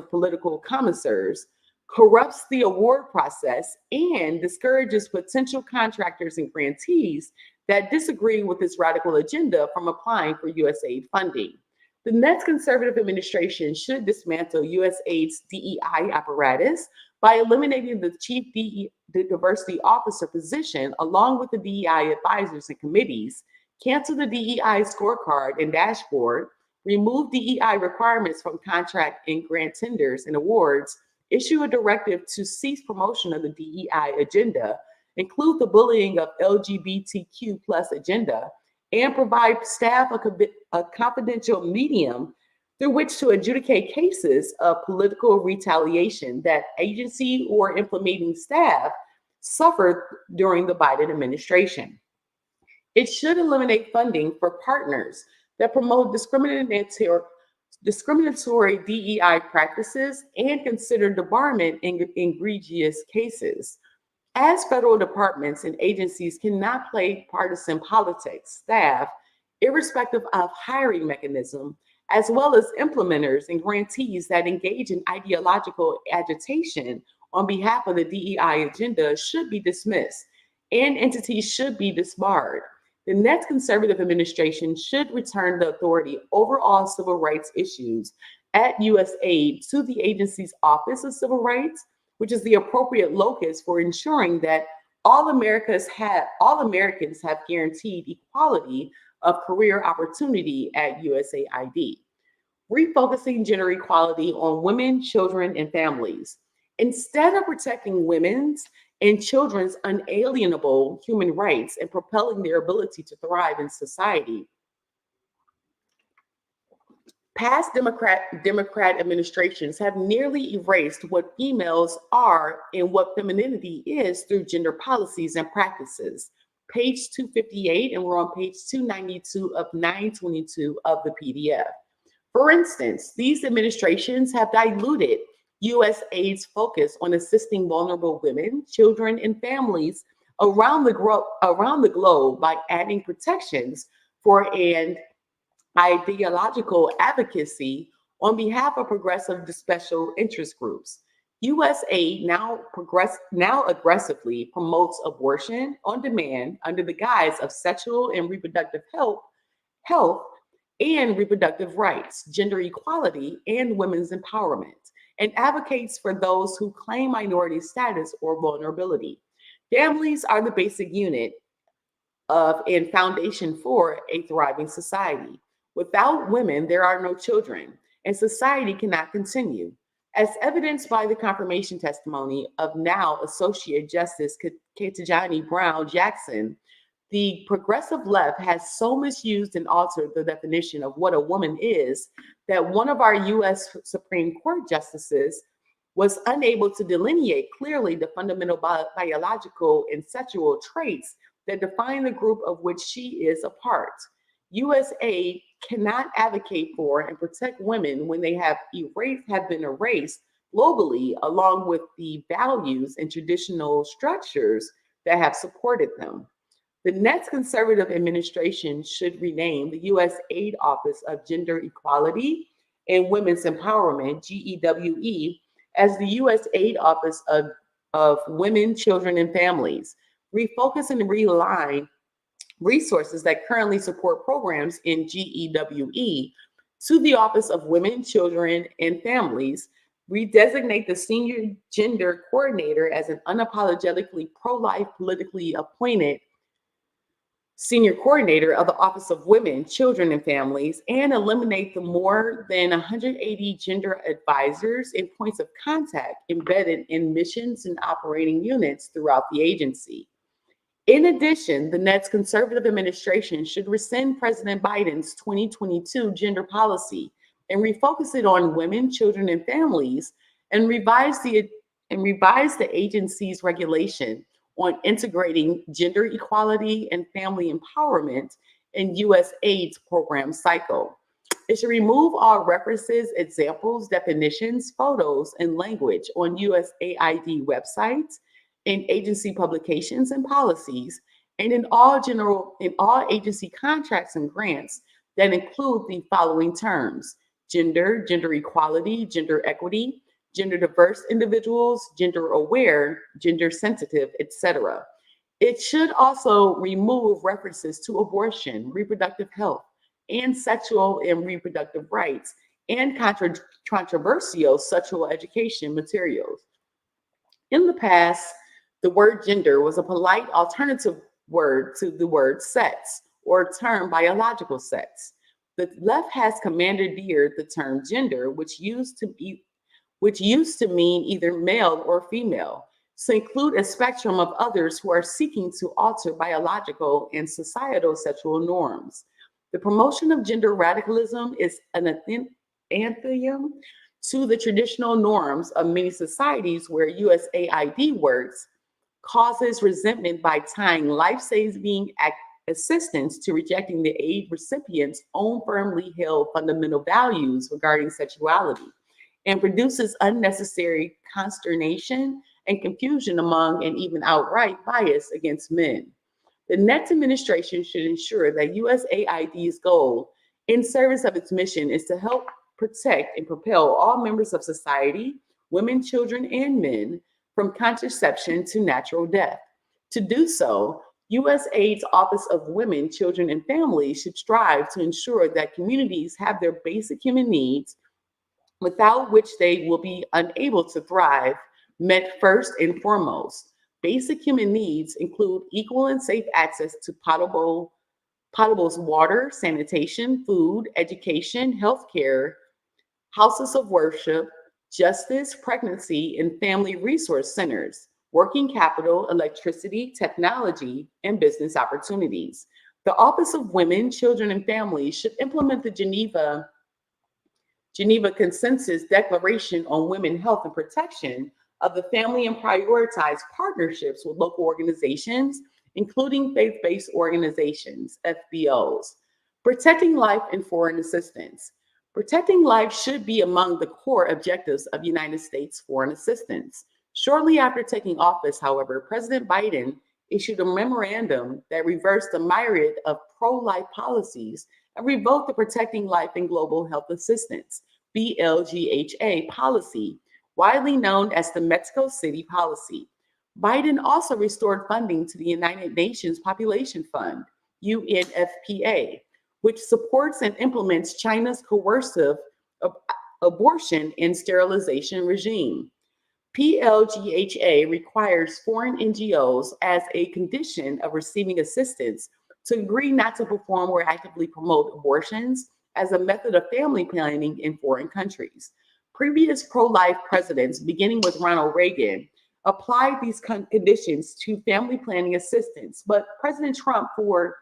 political commissars, corrupts the award process, and discourages potential contractors and grantees that disagree with this radical agenda from applying for USAID funding. The next conservative administration should dismantle USAID's DEI apparatus by eliminating the chief diversity officer position along with the DEI advisors and committees, cancel the DEI scorecard and dashboard, remove DEI requirements from contract and grant tenders and awards, issue a directive to cease promotion of the DEI agenda, include the bullying of LGBTQ+ agenda, and provide staff a confidential medium through which to adjudicate cases of political retaliation that agency or implementing staff suffered during the Biden administration. It should eliminate funding for partners that promote discriminatory DEI practices and consider debarment in egregious cases. As federal departments and agencies cannot play partisan politics, staff, irrespective of hiring mechanism, as well as implementers and grantees that engage in ideological agitation on behalf of the DEI agenda should be dismissed, and entities should be disbarred. The next conservative administration should return the authority over all civil rights issues at USAID to the agency's Office of Civil Rights which is the appropriate locus for ensuring that all Americans have guaranteed equality of career opportunity at USAID. Refocusing gender equality on women, children, and families. Instead of protecting women's and children's unalienable human rights and propelling their ability to thrive in society, past Democrat administrations have nearly erased what females are and what femininity is through gender policies and practices. Page 258, and we're on page 292 of 922 of the PDF. For instance, these administrations have diluted USAID's focus on assisting vulnerable women, children, and families around the globe by adding protections for an ideological advocacy on behalf of progressive special interest groups. USAID now aggressively promotes abortion on demand under the guise of sexual and reproductive health and reproductive rights, gender equality, and women's empowerment, and advocates for those who claim minority status or vulnerability. Families are the basic unit of and foundation for a thriving society. Without women, there are no children, and society cannot continue. As evidenced by the confirmation testimony of now Associate Justice Ketanji Brown Jackson, the progressive left has so misused and altered the definition of what a woman is that one of our US Supreme Court justices was unable to delineate clearly the fundamental biological and sexual traits that define the group of which she is a part. USAID cannot advocate for and protect women when they have been erased globally, along with the values and traditional structures that have supported them. The next conservative administration should rename the USAID Office of Gender Equality and Women's Empowerment, GEWE, as the USAID Office of Women, Children, and Families. Refocus and realign resources that currently support programs in GEWE to the Office of Women, Children, and Families. Redesignate the senior gender coordinator as an unapologetically pro-life, politically appointed senior coordinator of the Office of Women, Children, and Families, and eliminate the more than 180 gender advisors and points of contact embedded in missions and operating units throughout the agency. In addition, the next conservative administration should rescind President Biden's 2022 gender policy and refocus it on women, children, and families, and revise the agency's regulation on integrating gender equality and family empowerment in USAID's program cycle. It should remove all references, examples, definitions, photos, and language on USAID websites, in agency publications and policies, and in all agency contracts and grants that include the following terms: gender, gender equality, gender equity, gender diverse individuals, gender aware, gender sensitive, etc. It should also remove references to abortion, reproductive health, and sexual and reproductive rights, and controversial sexual education materials. In the past, the word gender was a polite alternative word to the word sex or term biological sex. The left has commandeered the term gender, which used to mean either male or female, to include a spectrum of others who are seeking to alter biological and societal sexual norms. The promotion of gender radicalism is an anthem to the traditional norms of many societies where USAID works, causes resentment by tying life-saving assistance to rejecting the aid recipient's own firmly held fundamental values regarding sexuality, and produces unnecessary consternation and confusion among and even outright bias against men. The next administration should ensure that USAID's goal in service of its mission is to help protect and propel all members of society, women, children, and men, from contraception to natural death. To do so, USAID's Office of Women, Children, and Families should strive to ensure that communities have their basic human needs, without which they will be unable to thrive, met first and foremost. Basic human needs include equal and safe access to potable water, sanitation, food, education, healthcare, houses of worship, justice, pregnancy, and family resource centers, working capital, electricity, technology, and business opportunities. The Office of Women, Children, and Families should implement the Geneva Consensus Declaration on Women Health and Protection of the Family and prioritize partnerships with local organizations, including faith-based organizations, FBOs. Protecting life and foreign assistance. Protecting life should be among the core objectives of United States foreign assistance. Shortly after taking office, however, President Biden issued a memorandum that reversed a myriad of pro-life policies and revoked the Protecting Life and Global Health Assistance, BLGHA policy, widely known as the Mexico City policy. Biden also restored funding to the United Nations Population Fund, UNFPA, which supports and implements China's coercive abortion and sterilization regime. PLGHA requires foreign NGOs, as a condition of receiving assistance, to agree not to perform or actively promote abortions as a method of family planning in foreign countries. Previous pro-life presidents, beginning with Ronald Reagan, applied these conditions to family planning assistance, but President Trump, for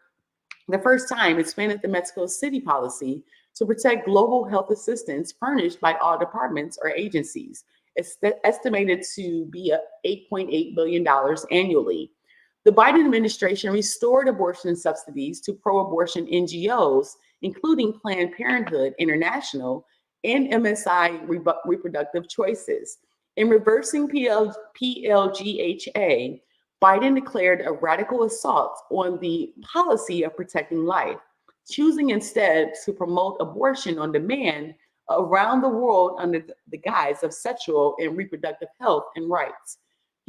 the first time, expanded the Mexico City policy to protect global health assistance furnished by all departments or agencies. It's estimated to be $8.8 billion annually. The Biden administration restored abortion subsidies to pro-abortion NGOs, including Planned Parenthood International and MSI Reproductive Choices. In reversing PLGHA, Biden declared a radical assault on the policy of protecting life, choosing instead to promote abortion on demand around the world under the guise of sexual and reproductive health and rights.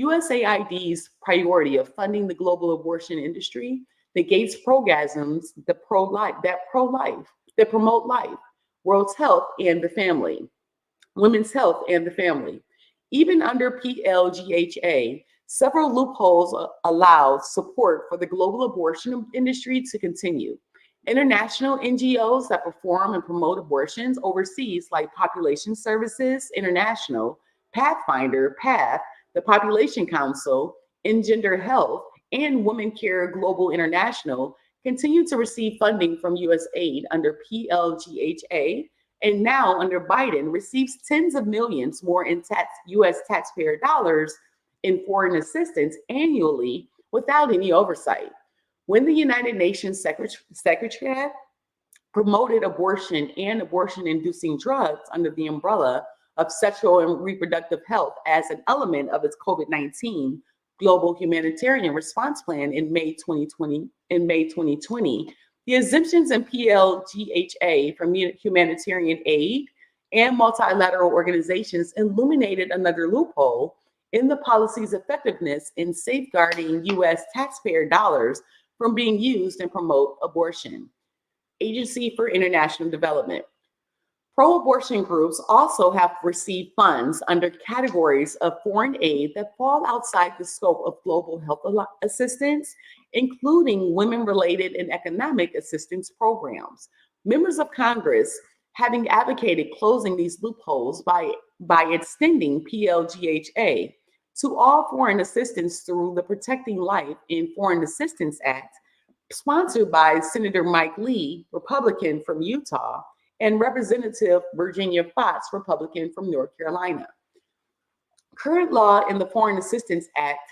USAID's priority of funding the global abortion industry negates progasms that promote life, world's health and the family, women's health and the family. Even under PLGHA, several loopholes allow support for the global abortion industry to continue. International NGOs that perform and promote abortions overseas, like Population Services International, Pathfinder, PATH, the Population Council, Engender Health, and Women Care Global International, continue to receive funding from US aid under PLGHA, and now under Biden receives tens of millions more in US taxpayer dollars in foreign assistance annually without any oversight. When the United Nations Secretariat promoted abortion and abortion-inducing drugs under the umbrella of sexual and reproductive health as an element of its COVID-19 global humanitarian response plan in May 2020, the exemptions in PLGHA from humanitarian aid and multilateral organizations illuminated another loophole in the policy's effectiveness in safeguarding US taxpayer dollars from being used and promote abortion. Agency for International Development. Pro-abortion groups also have received funds under categories of foreign aid that fall outside the scope of global health assistance, including women-related and economic assistance programs. Members of Congress, having advocated closing these loopholes by extending PLGHA to all foreign assistance through the Protecting Life in Foreign Assistance Act, sponsored by Senator Mike Lee, Republican from Utah, and Representative Virginia Foxx, Republican from North Carolina. Current law in the Foreign Assistance Act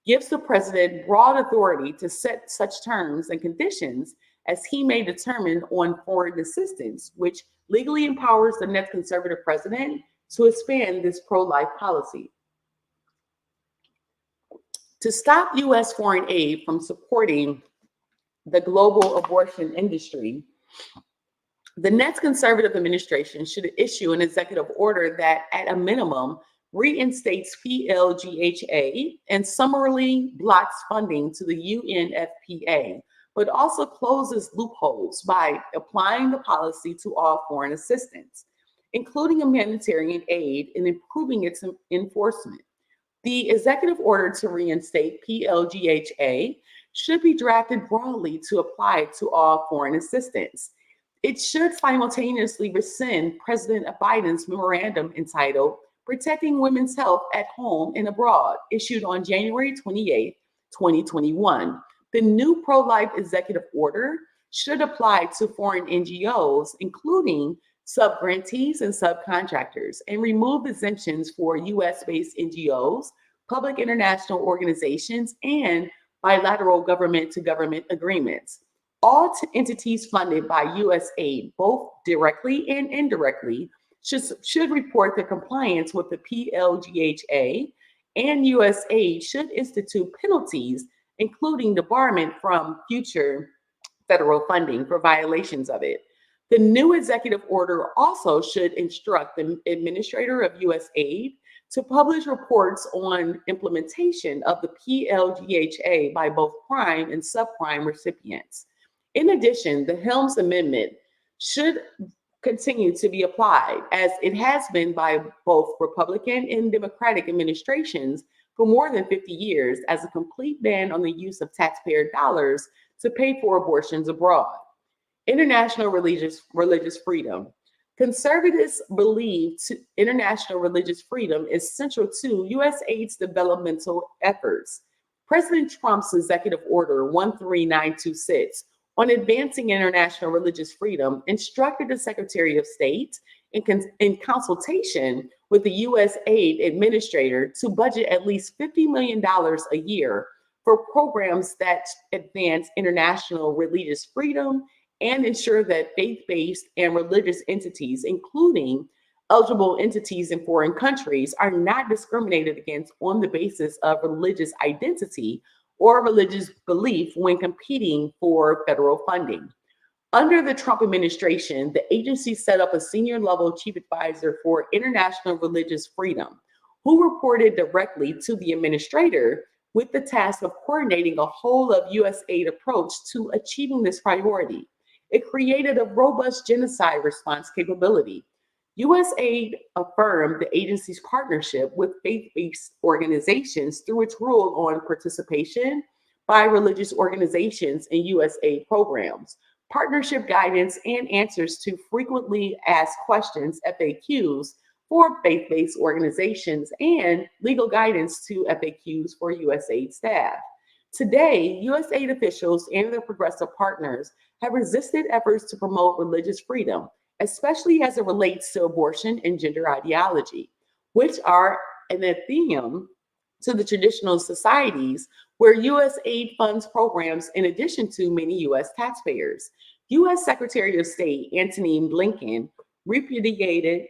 gives the president broad authority to set such terms and conditions as he may determine on foreign assistance, which legally empowers the next conservative president to expand this pro-life policy. To stop US foreign aid from supporting the global abortion industry, the next conservative administration should issue an executive order that, at a minimum, reinstates PLGHA and summarily blocks funding to the UNFPA, but also closes loopholes by applying the policy to all foreign assistance, including humanitarian aid, and improving its enforcement. The executive order to reinstate PLGHA should be drafted broadly to apply to all foreign assistance. It should simultaneously rescind President Biden's memorandum entitled Protecting Women's Health at Home and Abroad, issued on January 28, 2021. The new pro-life executive order should apply to foreign NGOs, including subgrantees and subcontractors, and remove exemptions for US-based NGOs, public international organizations, and bilateral government-to-government agreements. All entities funded by US aid, both directly and indirectly, should report their compliance with the PLGHA, and US aid should institute penalties, including debarment from future federal funding for violations of it. The new executive order also should instruct the administrator of US aid to publish reports on implementation of the PLGHA by both prime and subprime recipients. In addition, the Helms Amendment should continue to be applied, as it has been by both Republican and Democratic administrations for more than 50 years, as a complete ban on the use of taxpayer dollars to pay for abortions abroad. International religious freedom. Conservatives believe international religious freedom is central to US aid's developmental efforts. President Trump's Executive Order 13926 on advancing international religious freedom instructed the Secretary of State, in consultation with the US aid administrator, to budget at least $50 million a year for programs that advance international religious freedom and ensure that faith-based and religious entities, including eligible entities in foreign countries, are not discriminated against on the basis of religious identity or religious belief when competing for federal funding. Under the Trump administration, the agency set up a senior-level chief advisor for international religious freedom, who reported directly to the administrator with the task of coordinating a whole of US aid approach to achieving this priority. It created a robust genocide response capability. US aid affirmed the agency's partnership with faith-based organizations through its rule on participation by religious organizations in US aid programs, partnership guidance, and answers to frequently asked questions, FAQs, for faith-based organizations, and legal guidance to FAQs for US aid staff. Today, US aid officials and their progressive partners have resisted efforts to promote religious freedom, especially as it relates to abortion and gender ideology, which are anathema to the traditional societies where US aid funds programs in addition to many US taxpayers. US Secretary of State Antony Blinken repudiated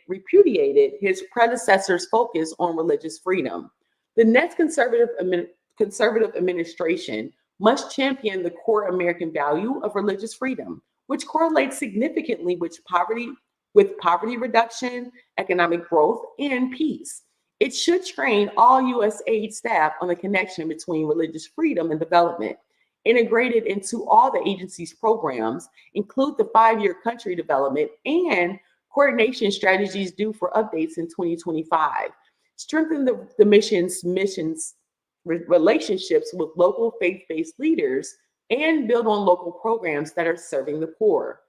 his predecessor's focus on religious freedom. The next conservative administration must champion the core American value of religious freedom, which correlates significantly with poverty reduction, economic growth, and peace. It should train all US aid staff on the connection between religious freedom and development, integrated into all the agency's programs, include the 5-year country development and coordination strategies due for updates in 2025, strengthen the missions relationships with local faith-based leaders, and build on local programs that are serving the poor.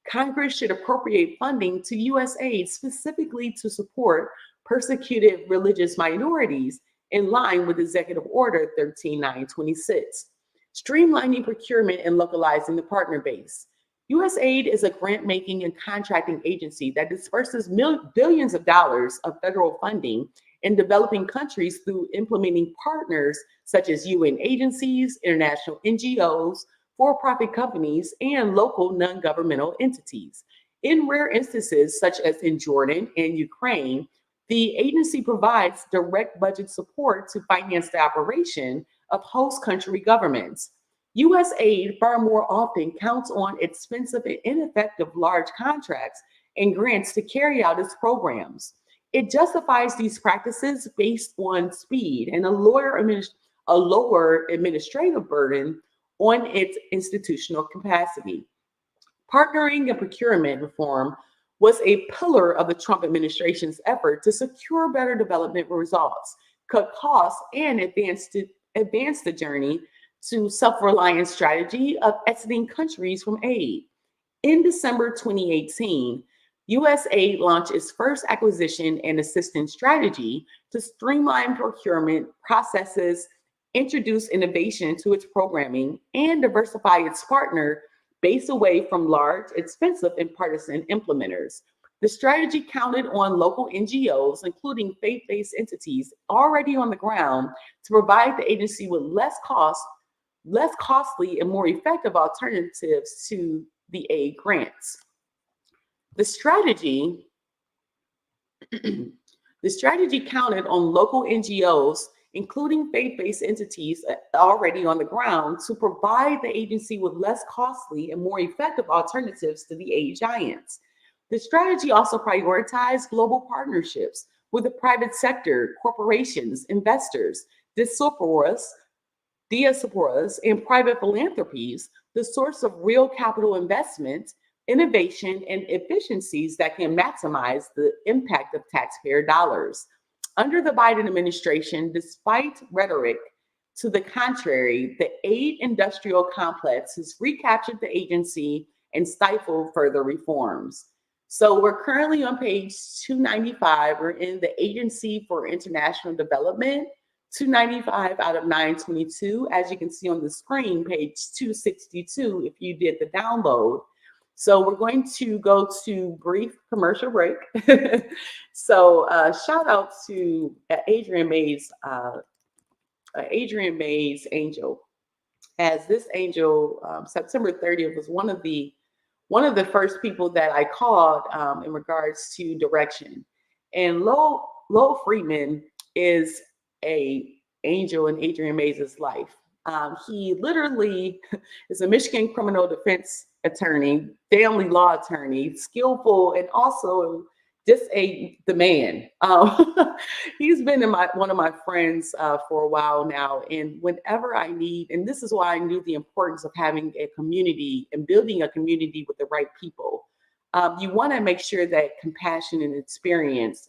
Congress should appropriate funding to US aid specifically to support persecuted religious minorities in line with Executive Order 13926. Streamlining procurement and localizing the partner base. US aid is a grant-making and contracting agency that disperses billions of dollars of federal funding in developing countries through implementing partners such as UN agencies, international NGOs, for-profit companies, and local non-governmental entities. In rare instances, such as in Jordan and Ukraine, the agency provides direct budget support to finance the operation of host country governments. US aid far more often counts on expensive and ineffective large contracts and grants to carry out its programs. It justifies these practices based on speed and a lower administrative burden on its institutional capacity. Partnering and procurement reform was a pillar of the Trump administration's effort to secure better development results. cut costs, and advance the journey to self-reliant strategy of exiting countries from aid. In December 2018, USAID launched its first acquisition and assistance strategy to streamline procurement processes, introduce innovation to its programming, and diversify its partner base away from large, expensive, and partisan implementers. The strategy counted on local NGOs, including faith-based entities already on the ground, to provide the agency with less costly and more effective alternatives to the aid grants. The strategy, the strategy counted on local NGOs, including faith-based entities already on the ground, to provide the agency with less costly and more effective alternatives to the aid giants. The strategy also prioritized global partnerships with the private sector, corporations, investors, diasporas, and private philanthropies, the source of real capital investment, innovation, and efficiencies that can maximize the impact of taxpayer dollars. Under the Biden administration, despite rhetoric to the contrary, the aid industrial complex has recaptured the agency and stifled further reforms. So we're currently on page 295. We're in the Agency for International Development, 295 out of 922. As you can see on the screen, page 262, if you did the download. So we're going to go to brief commercial break. So shout out to Adrienne Mays angel, as this angel, September 30th, was one of the first people that I called in regards to direction. And Lowell Freeman is a angel in Adrienne Mays' life. He literally is a Michigan criminal defense attorney, family law attorney, skillful, and also just the man. He's been one of my friends for a while now. And whenever I need, and this is why I knew the importance of having a community and building a community with the right people. You want to make sure that compassion and experience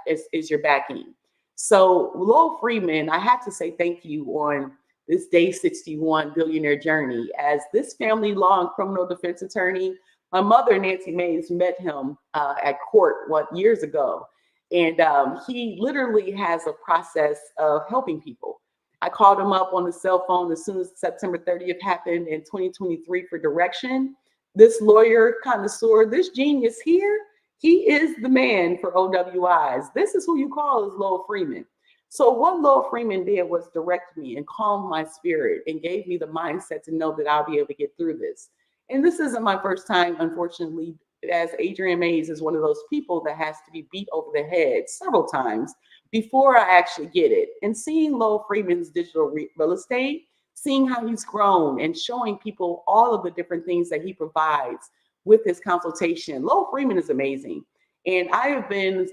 is your backing. So Lowell Freeman, I have to say thank you on this day 61 billionaire journey. As this family law and criminal defense attorney, my mother, Nancy Mays, met him at court years ago. And he literally has a process of helping people. I called him up on the cell phone as soon as September 30th happened in 2023 for direction. This lawyer connoisseur, this genius here, he is the man for OWIs. This is who you call is Lowell Freeman. So what Lowell Freeman did was direct me and calm my spirit and gave me the mindset to know that I'll be able to get through this. And this isn't my first time, unfortunately, as Adrienne Mays is one of those people that has to be beat over the head several times before I actually get it. And seeing Lowell Freeman's digital real estate, seeing how he's grown and showing people all of the different things that he provides with his consultation. Lowell Freeman is amazing. And I have been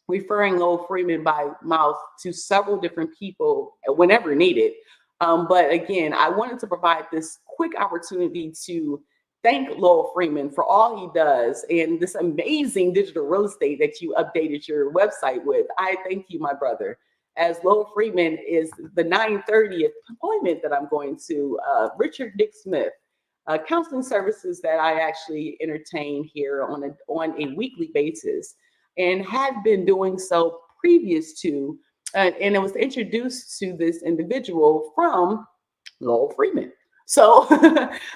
referring Lowell Freeman by mouth to several different people whenever needed. But again, I wanted to provide this quick opportunity to thank Lowell Freeman for all he does and this amazing digital real estate that you updated your website with. I thank you, my brother. As Lowell Freeman is the 930th appointment that I'm going to, Richard Dick Smith, counseling services that I actually entertain here on a weekly basis, and had been doing so previous to, and it was introduced to this individual from Lowell Freeman. So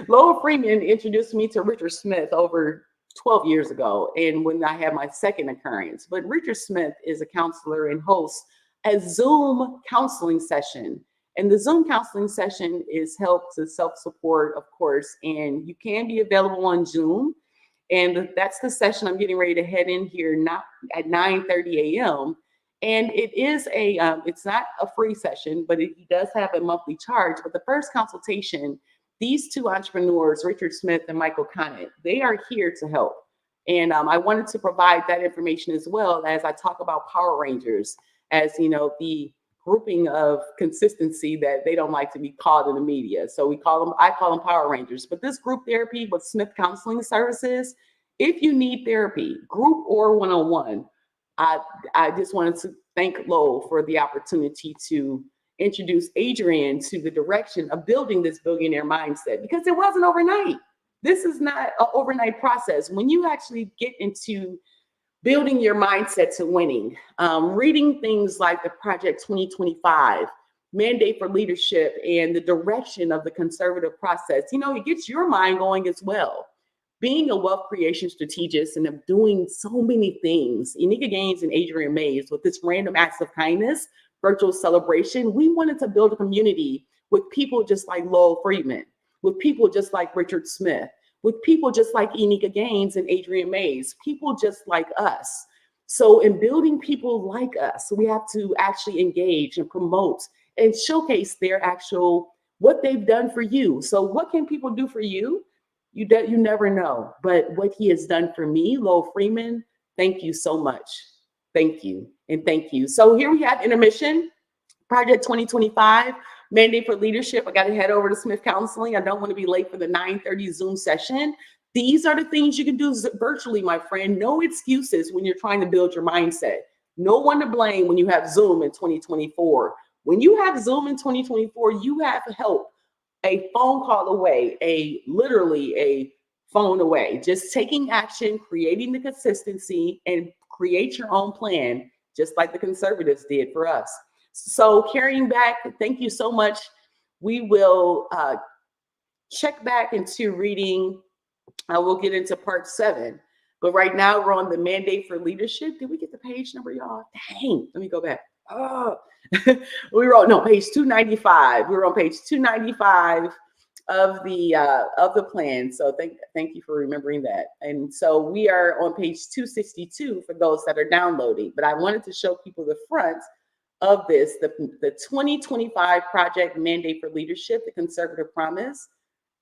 Lowell Freeman introduced me to Richard Smith over 12 years ago, and when I had my second occurrence. But Richard Smith is a counselor and hosts a Zoom counseling session. And the Zoom counseling session is help to self-support, of course, and you can be available on Zoom. And that's the session I'm getting ready to head in here not at 9:30 a.m. And it is it's not a free session, but it does have a monthly charge. But the first consultation, these two entrepreneurs, Richard Smith and Michael Conant, they are here to help. And I wanted to provide that information as well as I talk about Power Rangers, as you know, the grouping of consistency that they don't like to be called in the media. So I call them Power Rangers. But this group therapy with Smith Counseling Services, if you need therapy, group or one-on-one, I just wanted to thank Lowell for the opportunity to introduce Adrian to the direction of building this billionaire mindset, because it wasn't overnight. This is not an overnight process. When you actually get into building your mindset to winning, reading things like the Project 2025, Mandate for Leadership, and the direction of the conservative process, it gets your mind going as well. Being a wealth creation strategist and of doing so many things, Enika Gaines and Adrian Mays, with this Random Acts of Kindness virtual celebration, we wanted to build a community with people just like Lowell Friedman, with people just like Richard Smith, with people just like Enika Gaines and Adrian Mays, people just like us. So in building people like us, we have to actually engage and promote and showcase their what they've done for you. So what can people do for you? You never know. But what he has done for me, Lowell Friedman, thank you so much. Thank you. And thank you. So here we have intermission, Project 2025, Mandate for Leadership. I got to head over to Smith Counseling. I don't want to be late for the 9:30 Zoom session. These are the things you can do virtually, my friend. No excuses when you're trying to build your mindset. No one to blame when you have Zoom in 2024. When you have Zoom in 2024, you have help a phone call away, literally a phone away. Just taking action, creating the consistency, and create your own plan, just like the conservatives did for us. So carrying back, thank you so much. We will check back into reading. We'll get into part 7. But right now we're on the Mandate for Leadership. Did we get the page number, y'all? Dang, let me go back. Oh, page 295. We were on page 295 of the plan. So thank you for remembering that. And so we are on page 262 for those that are downloading. But I wanted to show people the front of this, the 2025 Project Mandate for Leadership, the Conservative Promise.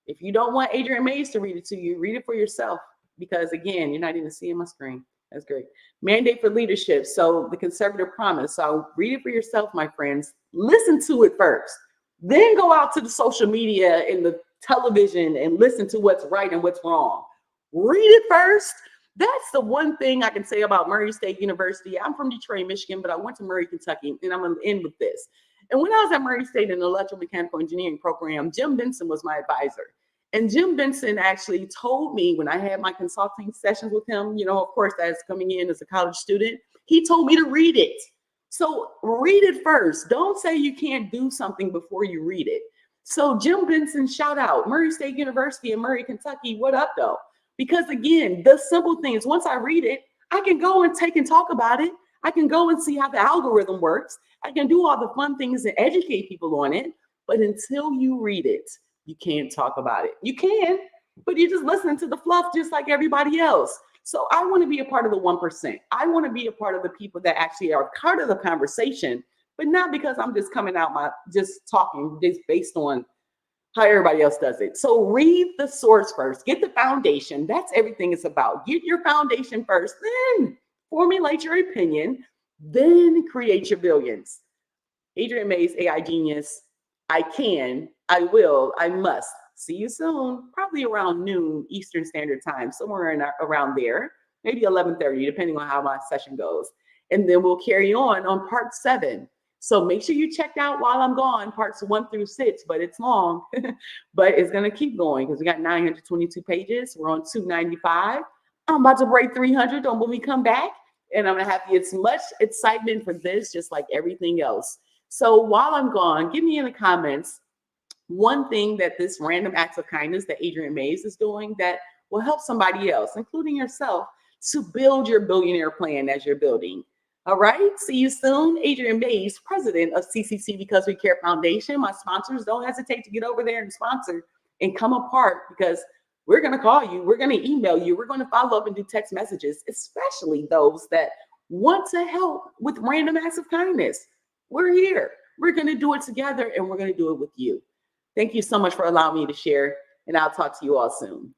If you don't want Adrian Mays to read it to you, read it for yourself, because again, you're not even seeing my screen. That's great. Mandate for Leadership. So the Conservative Promise. So read it for yourself, my friends. Listen to it first. Then go out to the social media and the television and listen to what's right and what's wrong. Read it first. That's the one thing I can say about Murray State University. I'm from Detroit, Michigan, but I went to Murray, Kentucky, and I'm going to end with this. And when I was at Murray State in the electromechanical engineering program, Jim Benson was my advisor. And Jim Benson actually told me when I had my consulting sessions with him, of course, as coming in as a college student, he told me to read it. So read it first. Don't say you can't do something before you read it. So Jim Benson, shout out, Murray State University in Murray, Kentucky. What up, though? Because again, the simple things, once I read it, I can go and talk about it. I can go and see how the algorithm works. I can do all the fun things and educate people on it. But until you read it, you can't talk about it. You can, but you're just listening to the fluff just like everybody else. So I want to be a part of the 1%. I want to be a part of the people that actually are part of the conversation, but not because I'm just coming out just talking just based on how everybody else does it. So read the source first. Get the foundation. That's everything it's about. Get your foundation first, then formulate your opinion, then create your billions. Adrian Mays, AI Genius. I can, I will, I must. See you soon, probably around noon Eastern Standard Time, somewhere around there, maybe 11:30, depending on how my session goes. And then we'll carry on part 7. So make sure you check out while I'm gone, parts 1 through 6, but it's long, but it's going to keep going because we got 922 pages. We're on 295. I'm about to break 300 when we come back, and I'm going to have as much excitement for this, just like everything else. So while I'm gone, give me in the comments one thing that this Random Acts of Kindness that Adrian Mays is doing that will help somebody else, including yourself, to build your billionaire plan as you're building. All right. See you soon. Adrian Mays, president of CCC Because We Care Foundation. My sponsors, don't hesitate to get over there and sponsor and come apart, because we're going to call you. We're going to email you. We're going to follow up and do text messages, especially those that want to help with Random Acts of Kindness. We're here. We're going to do it together, and we're going to do it with you. Thank you so much for allowing me to share, and I'll talk to you all soon.